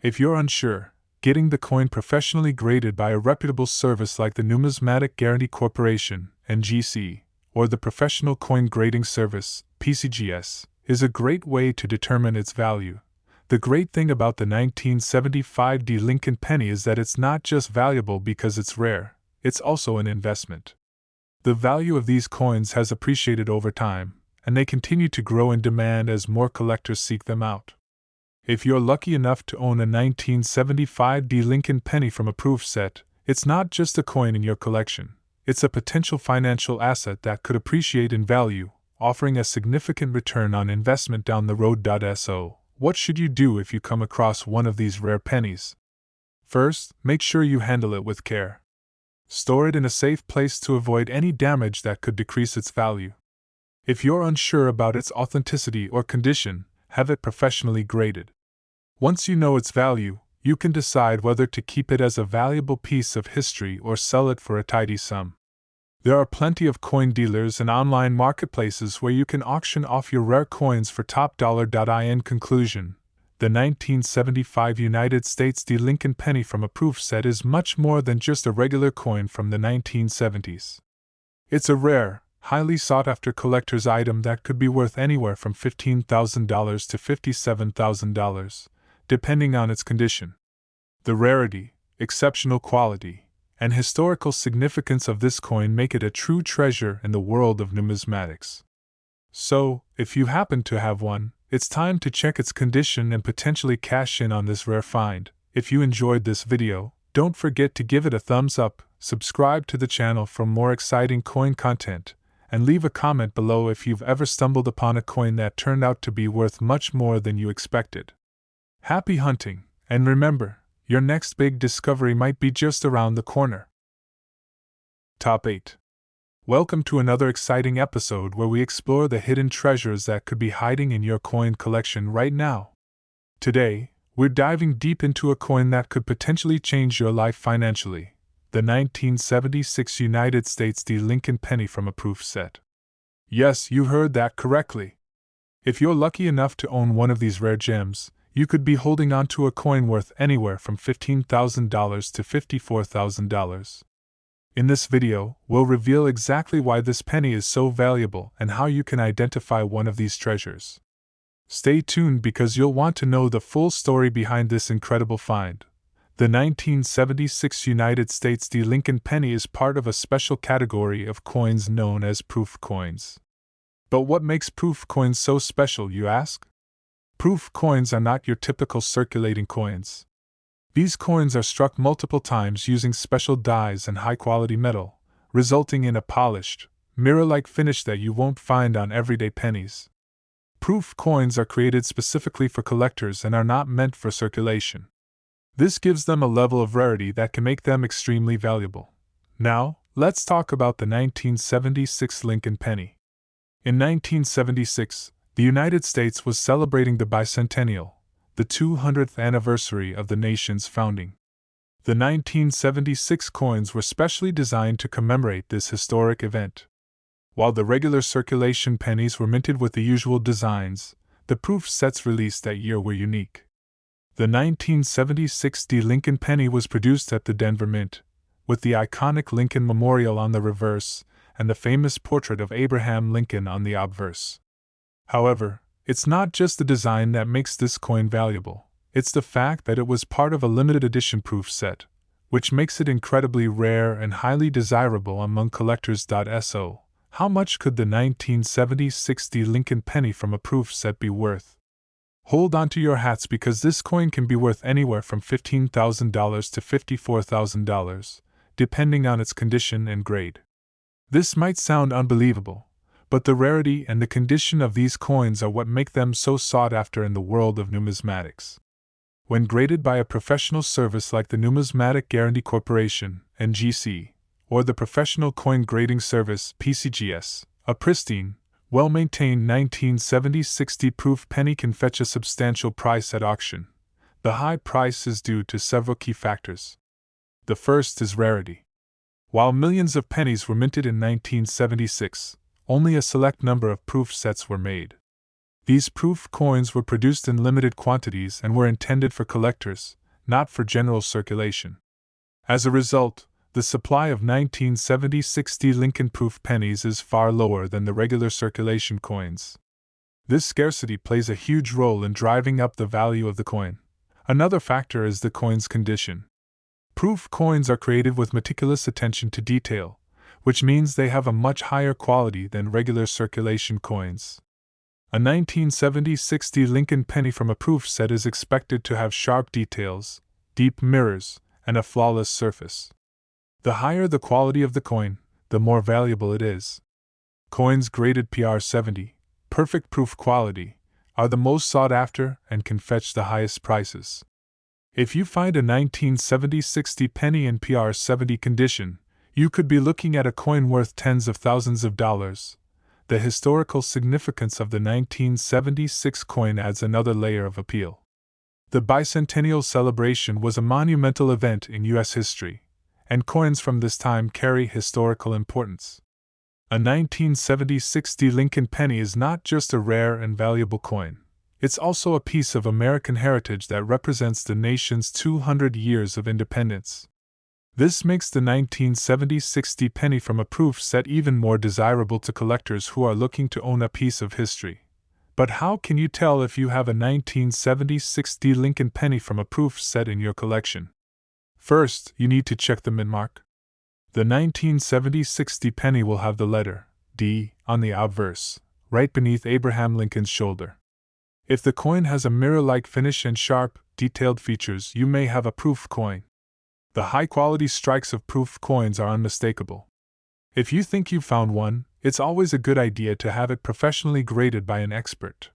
If you're unsure, getting the coin professionally graded by a reputable service like the Numismatic Guarantee Corporation, NGC, or the Professional Coin Grading Service, PCGS, is a great way to determine its value. The great thing about the 1975 D Lincoln penny is that it's not just valuable because it's rare, it's also an investment. The value of these coins has appreciated over time, and they continue to grow in demand as more collectors seek them out. If you're lucky enough to own a 1975 D Lincoln penny from a proof set, it's not just a coin in your collection, it's a potential financial asset that could appreciate in value, offering a significant return on investment down the road. So, what should you do if you come across one of these rare pennies? First, make sure you handle it with care. Store it in a safe place to avoid any damage that could decrease its value. If you're unsure about its authenticity or condition, have it professionally graded. Once you know its value, you can decide whether to keep it as a valuable piece of history or sell it for a tidy sum. There are plenty of coin dealers and online marketplaces where you can auction off your rare coins for top dollar. In conclusion, the 1975 United States D Lincoln penny from a proof set is much more than just a regular coin from the 1970s. It's a rare, highly sought-after collector's item that could be worth anywhere from $15,000 to $57,000, depending on its condition. The rarity, exceptional quality, and historical significance of this coin make it a true treasure in the world of numismatics. So, if you happen to have one, it's time to check its condition and potentially cash in on this rare find. If you enjoyed this video, don't forget to give it a thumbs up, subscribe to the channel for more exciting coin content, and leave a comment below if you've ever stumbled upon a coin that turned out to be worth much more than you expected. Happy hunting, and remember, your next big discovery might be just around the corner. Top 8. Welcome to another exciting episode where we explore the hidden treasures that could be hiding in your coin collection right now. Today, we're diving deep into a coin that could potentially change your life financially, the 1976 United States D Lincoln penny from a proof set. Yes, you heard that correctly. If you're lucky enough to own one of these rare gems, you could be holding on to a coin worth anywhere from $15,000 to $54,000. In this video, we'll reveal exactly why this penny is so valuable and how you can identify one of these treasures. Stay tuned because you'll want to know the full story behind this incredible find. The 1976 United States D Lincoln penny is part of a special category of coins known as proof coins. But what makes proof coins so special, you ask? Proof coins are not your typical circulating coins. These coins are struck multiple times using special dies and high-quality metal, resulting in a polished, mirror-like finish that you won't find on everyday pennies. Proof coins are created specifically for collectors and are not meant for circulation. This gives them a level of rarity that can make them extremely valuable. Now, let's talk about the 1976 Lincoln penny. In 1976, the United States was celebrating the bicentennial, the 200th anniversary of the nation's founding. The 1976 coins were specially designed to commemorate this historic event. While the regular circulation pennies were minted with the usual designs, the proof sets released that year were unique. The 1976 D Lincoln penny was produced at the Denver Mint, with the iconic Lincoln Memorial on the reverse, and the famous portrait of Abraham Lincoln on the obverse. However, it's not just the design that makes this coin valuable, it's the fact that it was part of a limited edition proof set, which makes it incredibly rare and highly desirable among collectors. So, how much could the 1970-60 Lincoln penny from a proof set be worth? Hold on to your hats because this coin can be worth anywhere from $15,000 to $54,000, depending on its condition and grade. This might sound unbelievable, but the rarity and the condition of these coins are what make them so sought after in the world of numismatics. When graded by a professional service like the Numismatic Guarantee Corporation, NGC, or the Professional Coin Grading Service, PCGS, a pristine, well-maintained 1970-60 proof penny can fetch a substantial price at auction. The high price is due to several key factors. The first is rarity. While millions of pennies were minted in 1976, only a select number of proof sets were made. These proof coins were produced in limited quantities and were intended for collectors, not for general circulation. As a result, the supply of 1970-60 Lincoln proof pennies is far lower than the regular circulation coins. This scarcity plays a huge role in driving up the value of the coin. Another factor is the coin's condition. Proof coins are created with meticulous attention to detail, which means they have a much higher quality than regular circulation coins. A 1970-60 Lincoln penny from a proof set is expected to have sharp details, deep mirrors, and a flawless surface. The higher the quality of the coin, the more valuable it is. Coins graded PR70, perfect proof quality, are the most sought after and can fetch the highest prices. If you find a 1970-60 penny in PR70 condition, you could be looking at a coin worth tens of thousands of dollars. The historical significance of the 1976 coin adds another layer of appeal. The bicentennial celebration was a monumental event in U.S. history, and coins from this time carry historical importance. A 1970-60 Lincoln penny is not just a rare and valuable coin, it's also a piece of American heritage that represents the nation's 200 years of independence. This makes the 1970-60 penny from a proof set even more desirable to collectors who are looking to own a piece of history. But how can you tell if you have a 1970-60 Lincoln penny from a proof set in your collection? First, you need to check the mint mark. The 1970-60 penny will have the letter D on the obverse, right beneath Abraham Lincoln's shoulder. If the coin has a mirror-like finish and sharp, detailed features, you may have a proof coin. The high-quality strikes of proof coins are unmistakable. If you think you've found one, it's always a good idea to have it professionally graded by an expert.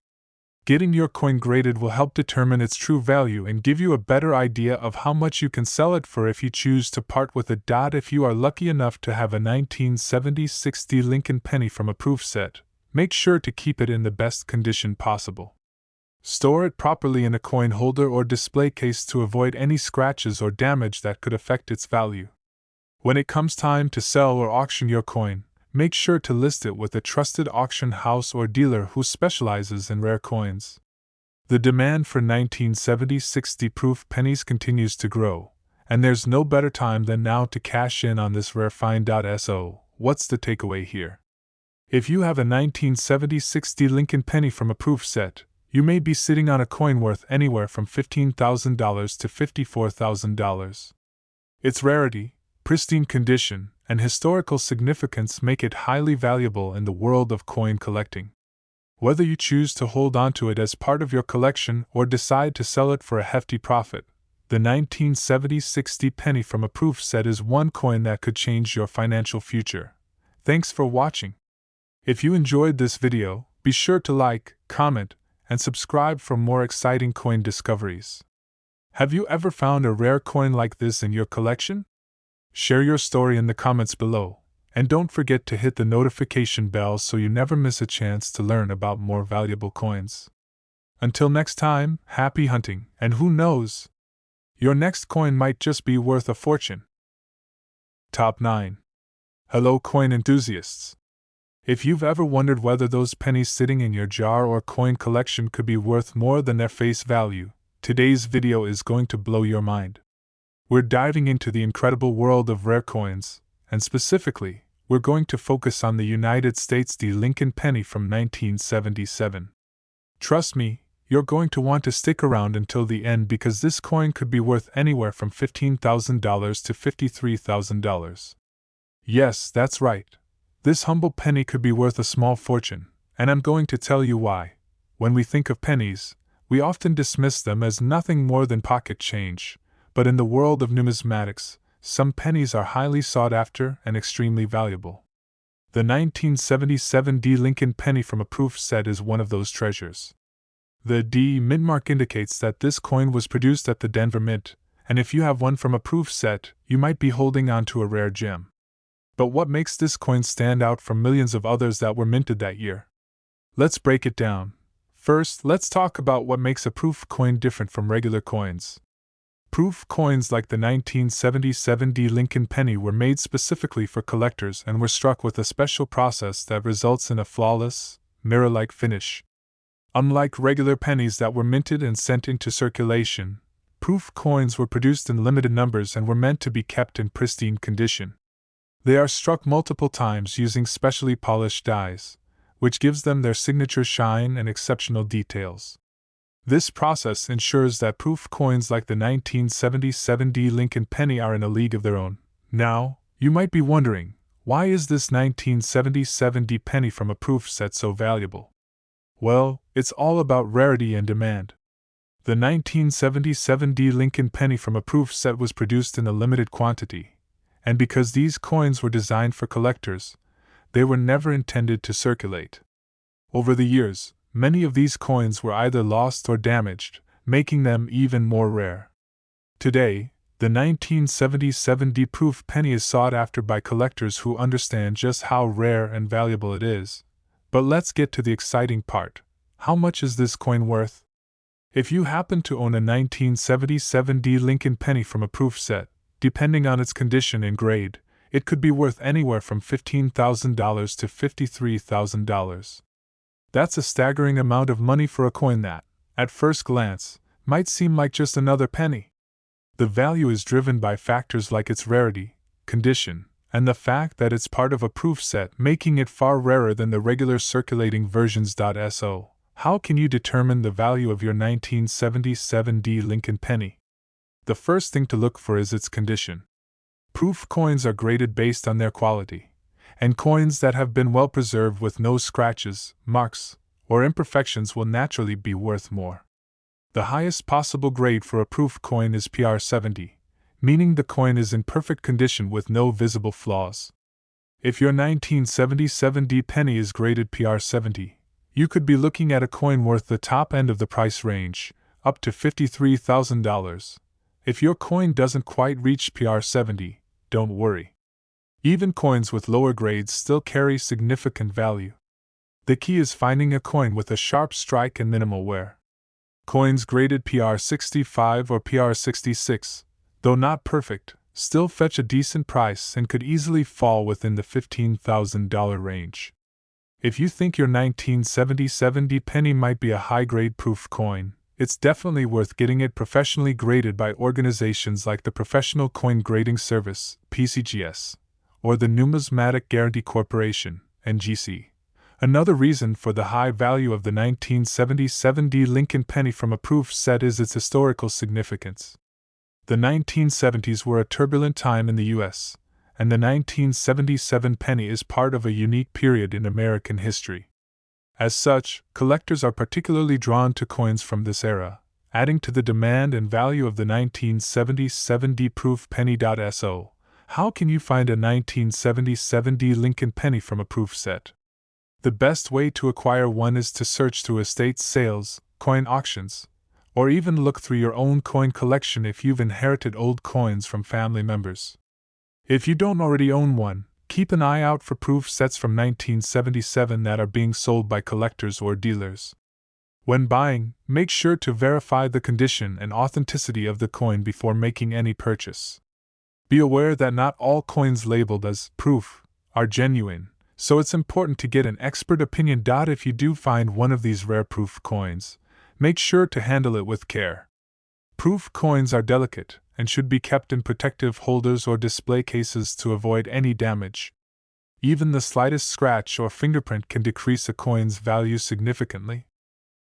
Getting your coin graded will help determine its true value and give you a better idea of how much you can sell it for if you choose to part with it. If you are lucky enough to have a 1970-60 Lincoln penny from a proof set, make sure to keep it in the best condition possible. Store it properly in a coin holder or display case to avoid any scratches or damage that could affect its value. When it comes time to sell or auction your coin, make sure to list it with a trusted auction house or dealer who specializes in rare coins. The demand for 1970-60 proof pennies continues to grow, and there's no better time than now to cash in on this rare find. So, what's the takeaway here? If you have a 1970-60 Lincoln penny from a proof set, you may be sitting on a coin worth anywhere from $15,000 to $54,000. Its rarity, pristine condition, and historical significance make it highly valuable in the world of coin collecting. Whether you choose to hold onto it as part of your collection or decide to sell it for a hefty profit, the 1970-60 penny from a proof set is one coin that could change your financial future. Thanks for watching. If you enjoyed this video, be sure to like, comment, and subscribe for more exciting coin discoveries. Have you ever found a rare coin like this in your collection? Share your story in the comments below, and don't forget to hit the notification bell so you never miss a chance to learn about more valuable coins. Until next time, happy hunting, and who knows? Your next coin might just be worth a fortune. Top 9. Hello coin enthusiasts! If you've ever wondered whether those pennies sitting in your jar or coin collection could be worth more than their face value, today's video is going to blow your mind. We're diving into the incredible world of rare coins, and specifically, we're going to focus on the United States D. Lincoln penny from 1977. Trust me, you're going to want to stick around until the end because this coin could be worth anywhere from $15,000 to $53,000. Yes, that's right. This humble penny could be worth a small fortune, and I'm going to tell you why. When we think of pennies, we often dismiss them as nothing more than pocket change, but in the world of numismatics, some pennies are highly sought after and extremely valuable. The 1977 D. Lincoln penny from a proof set is one of those treasures. The D mint mark indicates that this coin was produced at the Denver Mint, and if you have one from a proof set, you might be holding on to a rare gem. But what makes this coin stand out from millions of others that were minted that year? Let's break it down. First, let's talk about what makes a proof coin different from regular coins. Proof coins like the 1977 D. Lincoln penny were made specifically for collectors and were struck with a special process that results in a flawless, mirror-like finish. Unlike regular pennies that were minted and sent into circulation, proof coins were produced in limited numbers and were meant to be kept in pristine condition. They are struck multiple times using specially polished dies, which gives them their signature shine and exceptional details. This process ensures that proof coins like the 1977 D. Lincoln penny are in a league of their own. Now, you might be wondering, why is this 1977 D. penny from a proof set so valuable? Well, it's all about rarity and demand. The 1977 D. Lincoln penny from a proof set was produced in a limited quantity, and because these coins were designed for collectors, they were never intended to circulate. Over the years, many of these coins were either lost or damaged, making them even more rare. Today, the 1977 D proof penny is sought after by collectors who understand just how rare and valuable it is. But let's get to the exciting part. How much is this coin worth? If you happen to own a 1977 D Lincoln penny from a proof set, depending on its condition and grade, it could be worth anywhere from $15,000 to $53,000. That's a staggering amount of money for a coin that, at first glance, might seem like just another penny. The value is driven by factors like its rarity, condition, and the fact that it's part of a proof set, making it far rarer than the regular circulating versions. So, how can you determine the value of your 1977 D Lincoln penny? The first thing to look for is its condition. Proof coins are graded based on their quality, and coins that have been well preserved with no scratches, marks, or imperfections will naturally be worth more. The highest possible grade for a proof coin is PR 70, meaning the coin is in perfect condition with no visible flaws. If your 1977 D penny is graded PR 70, you could be looking at a coin worth the top end of the price range, up to $53,000. If your coin doesn't quite reach PR 70, don't worry. Even coins with lower grades still carry significant value. The key is finding a coin with a sharp strike and minimal wear. Coins graded PR 65 or PR 66, though not perfect, still fetch a decent price and could easily fall within the $15,000 range. If you think your 1977 D penny might be a high-grade proof coin, it's definitely worth getting it professionally graded by organizations like the Professional Coin Grading Service, PCGS, or the Numismatic Guarantee Corporation, NGC. Another reason for the high value of the 1977 D Lincoln penny from a proof set is its historical significance. The 1970s were a turbulent time in the U.S., and the 1977 penny is part of a unique period in American history. As such, collectors are particularly drawn to coins from this era, adding to the demand and value of the 1977 D proof penny. So, how can you find a 1977 D Lincoln penny from a proof set? The best way to acquire one is to search through estate sales, coin auctions, or even look through your own coin collection if you've inherited old coins from family members. If you don't already own one, keep an eye out for proof sets from 1977 that are being sold by collectors or dealers. When buying, make sure to verify the condition and authenticity of the coin before making any purchase. Be aware that not all coins labeled as proof are genuine, so it's important to get an expert opinion. If you do find one of these rare proof coins, make sure to handle it with care. Proof coins are delicate and should be kept in protective holders or display cases to avoid any damage. Even the slightest scratch or fingerprint can decrease a coin's value significantly.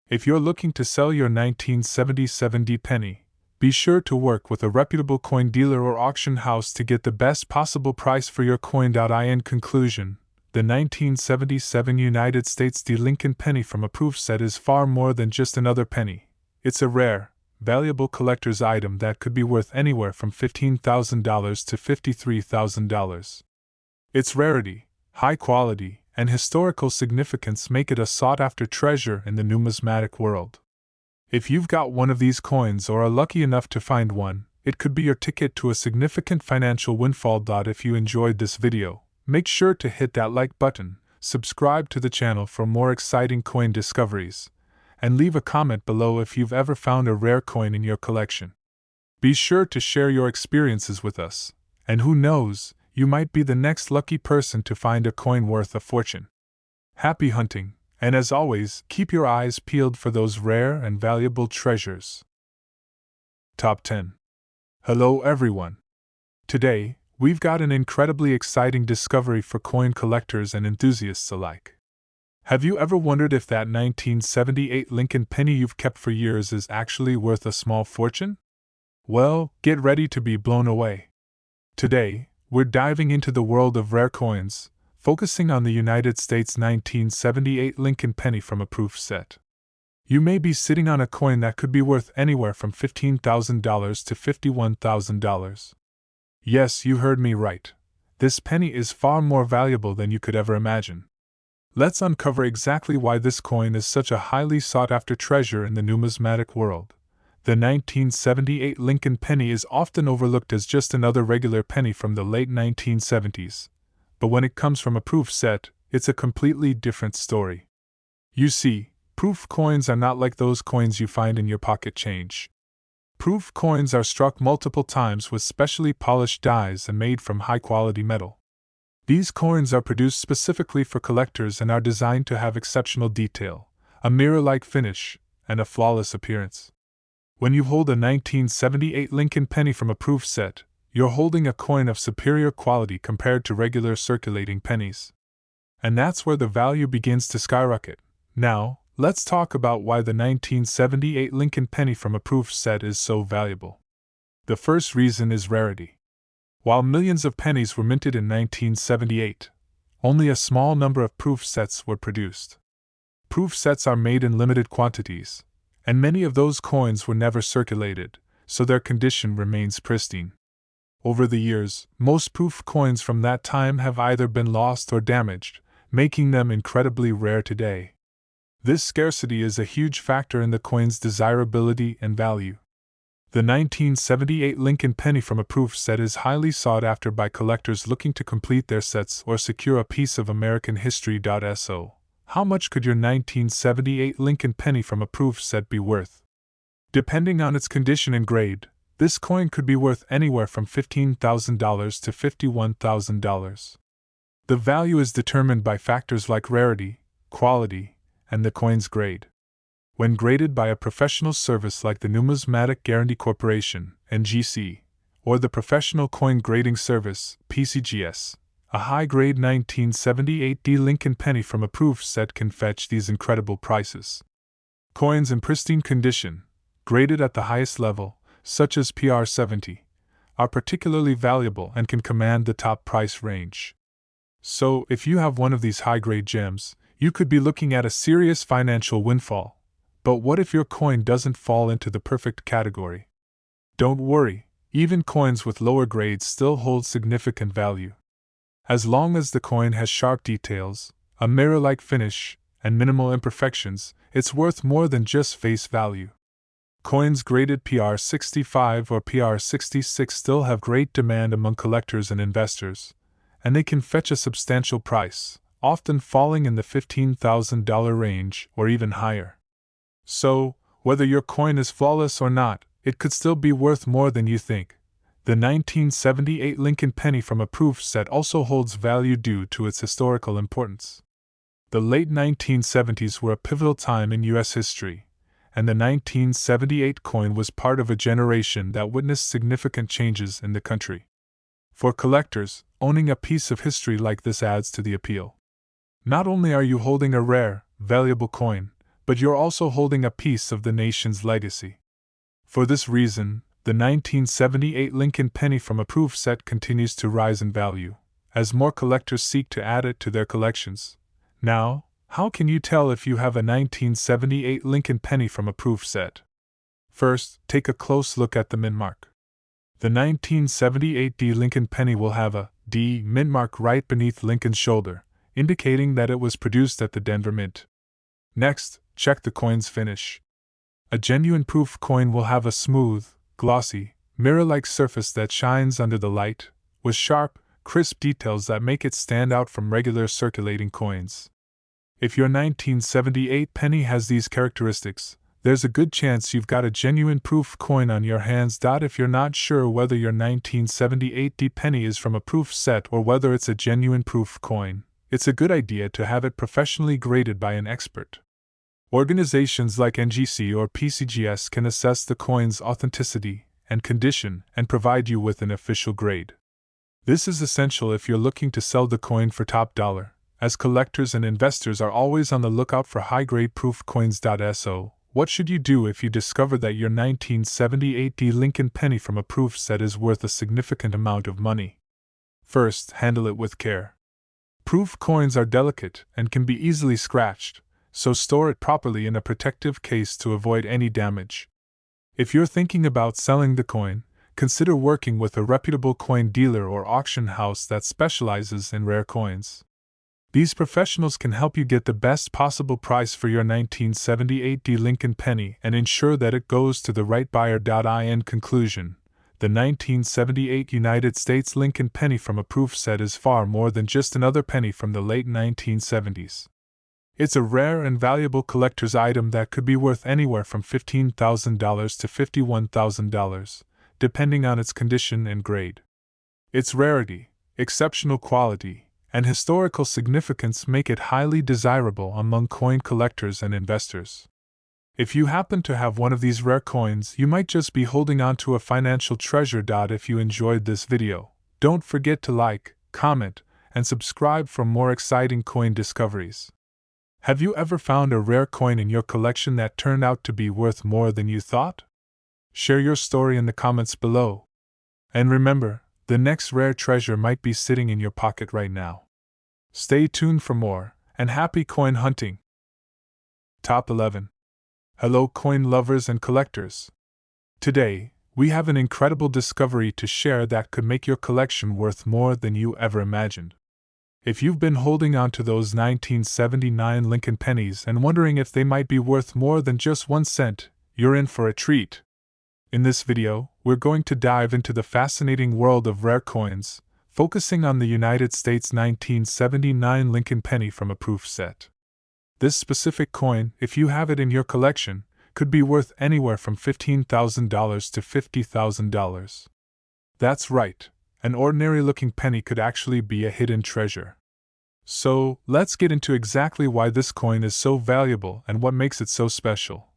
If you're looking to sell your 1977 penny, be sure to work with a reputable coin dealer or auction house to get the best possible price for your coin. In conclusion, the 1977 United States Lincoln penny from a proof set is far more than just another penny. It's a rare, valuable collector's item that could be worth anywhere from $15,000 to $53,000. Its rarity, high quality, and historical significance make it a sought-after treasure in the numismatic world. If you've got one of these coins or are lucky enough to find one, it could be your ticket to a significant financial windfall. If you enjoyed this video, make sure to hit that like button, subscribe to the channel for more exciting coin discoveries, and leave a comment below if you've ever found a rare coin in your collection. Be sure to share your experiences with us, and who knows, you might be the next lucky person to find a coin worth a fortune. Happy hunting, and as always, keep your eyes peeled for those rare and valuable treasures. Top 10. Hello everyone. Today, we've got an incredibly exciting discovery for coin collectors and enthusiasts alike. Have you ever wondered if that 1978 Lincoln penny you've kept for years is actually worth a small fortune? Well, get ready to be blown away. Today, we're diving into the world of rare coins, focusing on the United States 1978 Lincoln penny from a proof set. You may be sitting on a coin that could be worth anywhere from $15,000 to $51,000. Yes, you heard me right. This penny is far more valuable than you could ever imagine. Let's uncover exactly why this coin is such a highly sought-after treasure in the numismatic world. The 1978 Lincoln penny is often overlooked as just another regular penny from the late 1970s. But when it comes from a proof set, it's a completely different story. You see, proof coins are not like those coins you find in your pocket change. Proof coins are struck multiple times with specially polished dies and made from high-quality metal. These coins are produced specifically for collectors and are designed to have exceptional detail, a mirror-like finish, and a flawless appearance. When you hold a 1978 Lincoln penny from a proof set, you're holding a coin of superior quality compared to regular circulating pennies. And that's where the value begins to skyrocket. Now, let's talk about why the 1978 Lincoln penny from a proof set is so valuable. The first reason is rarity. While millions of pennies were minted in 1978, only a small number of proof sets were produced. Proof sets are made in limited quantities, and many of those coins were never circulated, so their condition remains pristine. Over the years, most proof coins from that time have either been lost or damaged, making them incredibly rare today. This scarcity is a huge factor in the coin's desirability and value. The 1978 Lincoln penny from a proof set is highly sought after by collectors looking to complete their sets or secure a piece of American history. So, how much could your 1978 Lincoln penny from a proof set be worth? Depending on its condition and grade, this coin could be worth anywhere from $15,000 to $51,000. The value is determined by factors like rarity, quality, and the coin's grade. When graded by a professional service like the Numismatic Guarantee Corporation, NGC, or the Professional Coin Grading Service, PCGS, a high-grade 1978 Lincoln penny from a proof set can fetch these incredible prices. Coins in pristine condition, graded at the highest level, such as PR 70, are particularly valuable and can command the top price range. So, if you have one of these high-grade gems, you could be looking at a serious financial windfall. But what if your coin doesn't fall into the perfect category? Don't worry, even coins with lower grades still hold significant value. As long as the coin has sharp details, a mirror-like finish, and minimal imperfections, it's worth more than just face value. Coins graded PR 65 or PR 66 still have great demand among collectors and investors, and they can fetch a substantial price, often falling in the $15,000 range or even higher. So, whether your coin is flawless or not, it could still be worth more than you think. The 1978 Lincoln penny from a proof set also holds value due to its historical importance. The late 1970s were a pivotal time in U.S. history, and the 1978 coin was part of a generation that witnessed significant changes in the country. For collectors, owning a piece of history like this adds to the appeal. Not only are you holding a rare, valuable coin, but you're also holding a piece of the nation's legacy. For this reason, the 1978 Lincoln penny from a proof set continues to rise in value, as more collectors seek to add it to their collections. Now, how can you tell if you have a 1978 Lincoln penny from a proof set? First, take a close look at the mint mark. The 1978 D Lincoln penny will have a D mint mark right beneath Lincoln's shoulder, indicating that it was produced at the Denver Mint. Next, check the coin's finish. A genuine proof coin will have a smooth, glossy, mirror-like surface that shines under the light, with sharp, crisp details that make it stand out from regular circulating coins. If your 1978 penny has these characteristics, there's a good chance you've got a genuine proof coin on your hands. If you're not sure whether your 1978 D penny is from a proof set or whether it's a genuine proof coin, it's a good idea to have it professionally graded by an expert. Organizations like NGC or PCGS can assess the coin's authenticity and condition and provide you with an official grade. This is essential if you're looking to sell the coin for top dollar, as collectors and investors are always on the lookout for high-grade proof coins. So, what should you do if you discover that your 1978 D Lincoln penny from a proof set is worth a significant amount of money? First, handle it with care. Proof coins are delicate and can be easily scratched, so store it properly in a protective case to avoid any damage. If you're thinking about selling the coin, consider working with a reputable coin dealer or auction house that specializes in rare coins. These professionals can help you get the best possible price for your 1978 D Lincoln penny and ensure that it goes to the right buyer. In conclusion, the 1978 United States Lincoln penny from a proof set is far more than just another penny from the late 1970s. It's a rare and valuable collector's item that could be worth anywhere from $15,000 to $51,000, depending on its condition and grade. Its rarity, exceptional quality, and historical significance make it highly desirable among coin collectors and investors. If you happen to have one of these rare coins, you might just be holding on to a financial treasure. If you enjoyed this video, don't forget to like, comment, and subscribe for more exciting coin discoveries. Have you ever found a rare coin in your collection that turned out to be worth more than you thought? Share your story in the comments below. And remember, the next rare treasure might be sitting in your pocket right now. Stay tuned for more, and happy coin hunting! Top 11. Hello coin lovers and collectors. Today, we have an incredible discovery to share that could make your collection worth more than you ever imagined. If you've been holding on to those 1979 Lincoln pennies and wondering if they might be worth more than just 1 cent, you're in for a treat. In this video, we're going to dive into the fascinating world of rare coins, focusing on the United States 1979 Lincoln penny from a proof set. This specific coin, if you have it in your collection, could be worth anywhere from $15,000 to $50,000. That's right. An ordinary-looking penny could actually be a hidden treasure. So, let's get into exactly why this coin is so valuable and what makes it so special.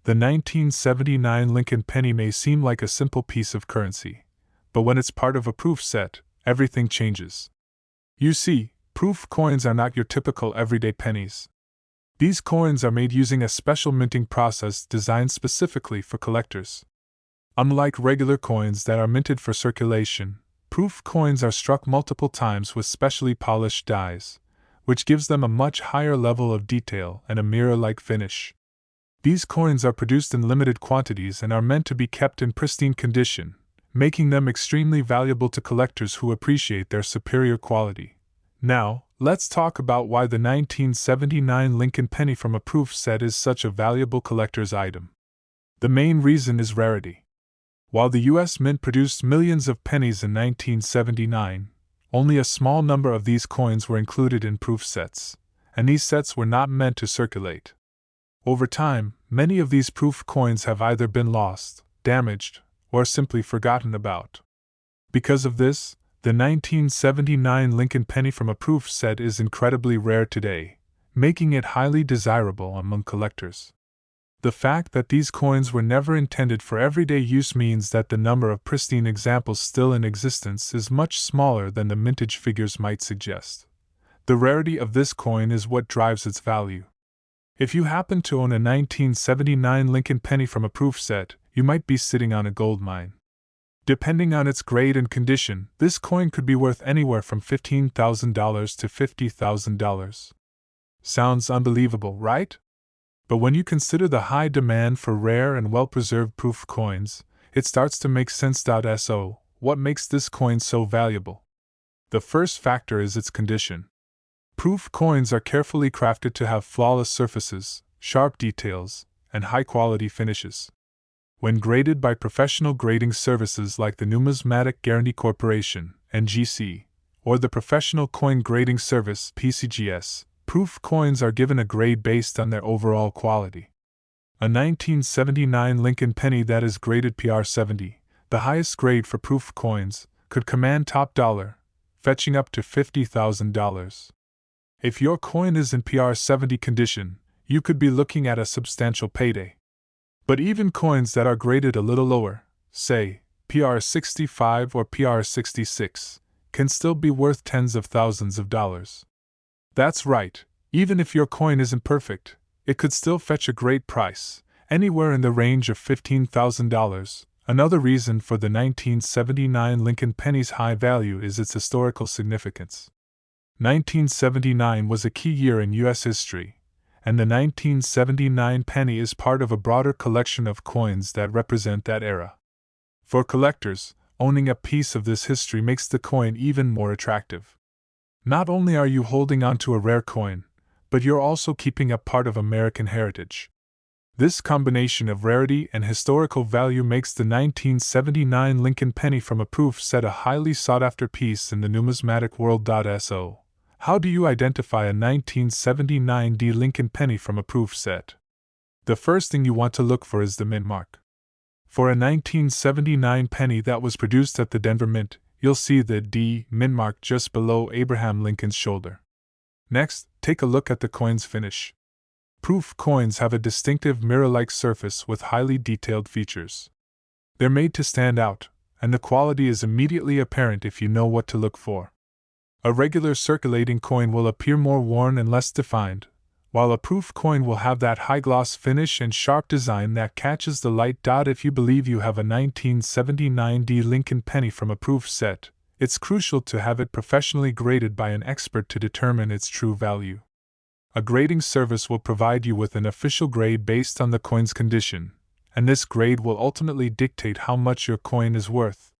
The 1979 Lincoln penny may seem like a simple piece of currency, but when it's part of a proof set, everything changes. You see, proof coins are not your typical everyday pennies. These coins are made using a special minting process designed specifically for collectors. Unlike regular coins that are minted for circulation, proof coins are struck multiple times with specially polished dies, which gives them a much higher level of detail and a mirror-like finish. These coins are produced in limited quantities and are meant to be kept in pristine condition, making them extremely valuable to collectors who appreciate their superior quality. Now, let's talk about why the 1979 Lincoln penny from a proof set is such a valuable collector's item. The main reason is rarity. While the U.S. Mint produced millions of pennies in 1979, only a small number of these coins were included in proof sets, and these sets were not meant to circulate. Over time, many of these proof coins have either been lost, damaged, or simply forgotten about. Because of this, the 1979 Lincoln penny from a proof set is incredibly rare today, making it highly desirable among collectors. The fact that these coins were never intended for everyday use means that the number of pristine examples still in existence is much smaller than the mintage figures might suggest. The rarity of this coin is what drives its value. If you happen to own a 1979 Lincoln penny from a proof set, you might be sitting on a gold mine. Depending on its grade and condition, this coin could be worth anywhere from $15,000 to $50,000. Sounds unbelievable, right? But when you consider the high demand for rare and well-preserved proof coins, it starts to make sense. So, what makes this coin so valuable? The first factor is its condition. Proof coins are carefully crafted to have flawless surfaces, sharp details, and high-quality finishes. When graded by professional grading services like the Numismatic Guarantee Corporation, NGC, or the Professional Coin Grading Service, PCGS, proof coins are given a grade based on their overall quality. A 1979 Lincoln penny that is graded PR70, the highest grade for proof coins, could command top dollar, fetching up to $50,000. If your coin is in PR70 condition, you could be looking at a substantial payday. But even coins that are graded a little lower, say PR65 or PR66, can still be worth tens of thousands of dollars. That's right, even if your coin isn't perfect, it could still fetch a great price, anywhere in the range of $15,000. Another reason for the 1979 Lincoln penny's high value is its historical significance. 1979 was a key year in U.S. history, and the 1979 penny is part of a broader collection of coins that represent that era. For collectors, owning a piece of this history makes the coin even more attractive. Not only are you holding onto a rare coin, but you're also keeping a part of American heritage. This combination of rarity and historical value makes the 1979 Lincoln penny from a proof set a highly sought-after piece in the numismatic world. So, how do you identify a 1979 Lincoln penny from a proof set? The first thing you want to look for is the mint mark. For a 1979 penny that was produced at the Denver Mint, you'll see the D mint mark just below Abraham Lincoln's shoulder. Next, take a look at the coin's finish. Proof coins have a distinctive mirror-like surface with highly detailed features. They're made to stand out, and the quality is immediately apparent if you know what to look for. A regular circulating coin will appear more worn and less defined, while a proof coin will have that high-gloss finish and sharp design that catches the light. If you believe you have a 1979 Lincoln penny from a proof set, it's crucial to have it professionally graded by an expert to determine its true value. A grading service will provide you with an official grade based on the coin's condition, and this grade will ultimately dictate how much your coin is worth.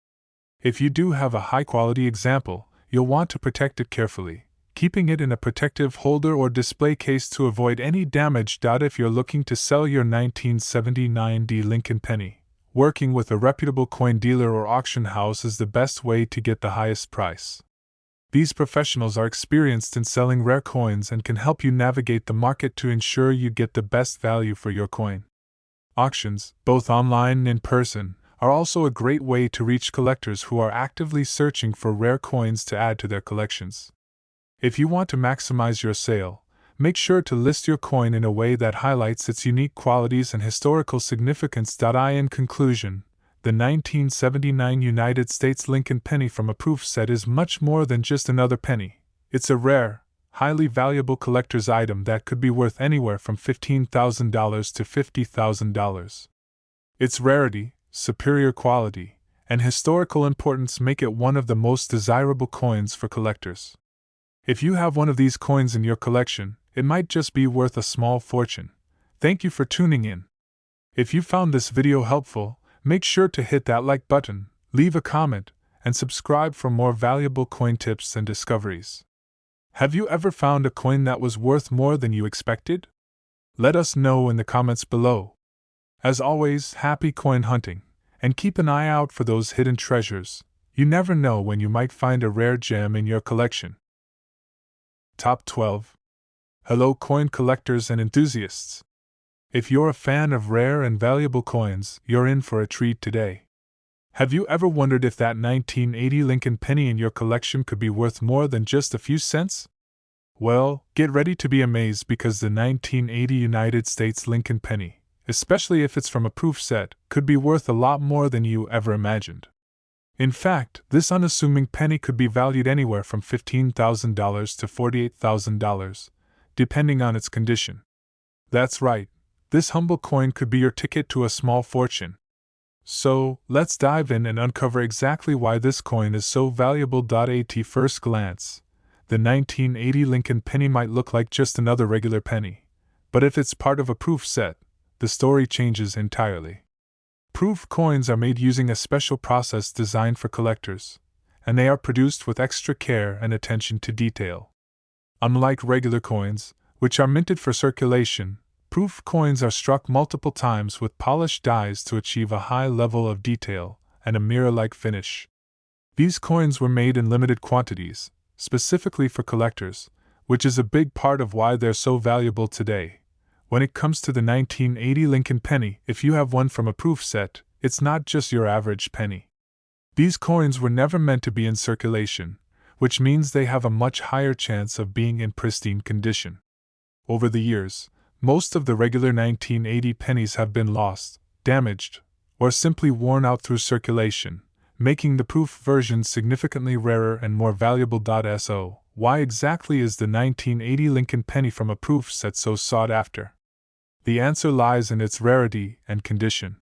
If you do have a high-quality example, you'll want to protect it carefully, keeping it in a protective holder or display case to avoid any damage. If you're looking to sell your 1979 Lincoln penny, working with a reputable coin dealer or auction house is the best way to get the highest price. These professionals are experienced in selling rare coins and can help you navigate the market to ensure you get the best value for your coin. Auctions, both online and in person, are also a great way to reach collectors who are actively searching for rare coins to add to their collections. If you want to maximize your sale, make sure to list your coin in a way that highlights its unique qualities and historical significance. In conclusion, the 1979 United States Lincoln penny from a proof set is much more than just another penny. It's a rare, highly valuable collector's item that could be worth anywhere from $15,000 to $50,000. Its rarity, superior quality, and historical importance make it one of the most desirable coins for collectors. If you have one of these coins in your collection, it might just be worth a small fortune. Thank you for tuning in. If you found this video helpful, make sure to hit that like button, leave a comment, and subscribe for more valuable coin tips and discoveries. Have you ever found a coin that was worth more than you expected? Let us know in the comments below. As always, happy coin hunting, and keep an eye out for those hidden treasures. You never know when you might find a rare gem in your collection. Top 12. Hello coin collectors and enthusiasts. If you're a fan of rare and valuable coins, you're in for a treat today. Have you ever wondered if that 1980 Lincoln penny in your collection could be worth more than just a few cents? Well, get ready to be amazed because the 1980 United States Lincoln penny, especially if it's from a proof set, could be worth a lot more than you ever imagined. In fact, this unassuming penny could be valued anywhere from $15,000 to $48,000, depending on its condition. That's right, this humble coin could be your ticket to a small fortune. So, let's dive in and uncover exactly why this coin is so valuable. At first glance, the 1980 Lincoln penny might look like just another regular penny, but if it's part of a proof set, the story changes entirely. Proof coins are made using a special process designed for collectors, and they are produced with extra care and attention to detail. Unlike regular coins, which are minted for circulation, proof coins are struck multiple times with polished dies to achieve a high level of detail and a mirror-like finish. These coins were made in limited quantities, specifically for collectors, which is a big part of why they're so valuable today. When it comes to the 1980 Lincoln penny, if you have one from a proof set, it's not just your average penny. These coins were never meant to be in circulation, which means they have a much higher chance of being in pristine condition. Over the years, most of the regular 1980 pennies have been lost, damaged, or simply worn out through circulation, making the proof version significantly rarer and more valuable. So, why exactly is the 1980 Lincoln penny from a proof set so sought after? The answer lies in its rarity and condition.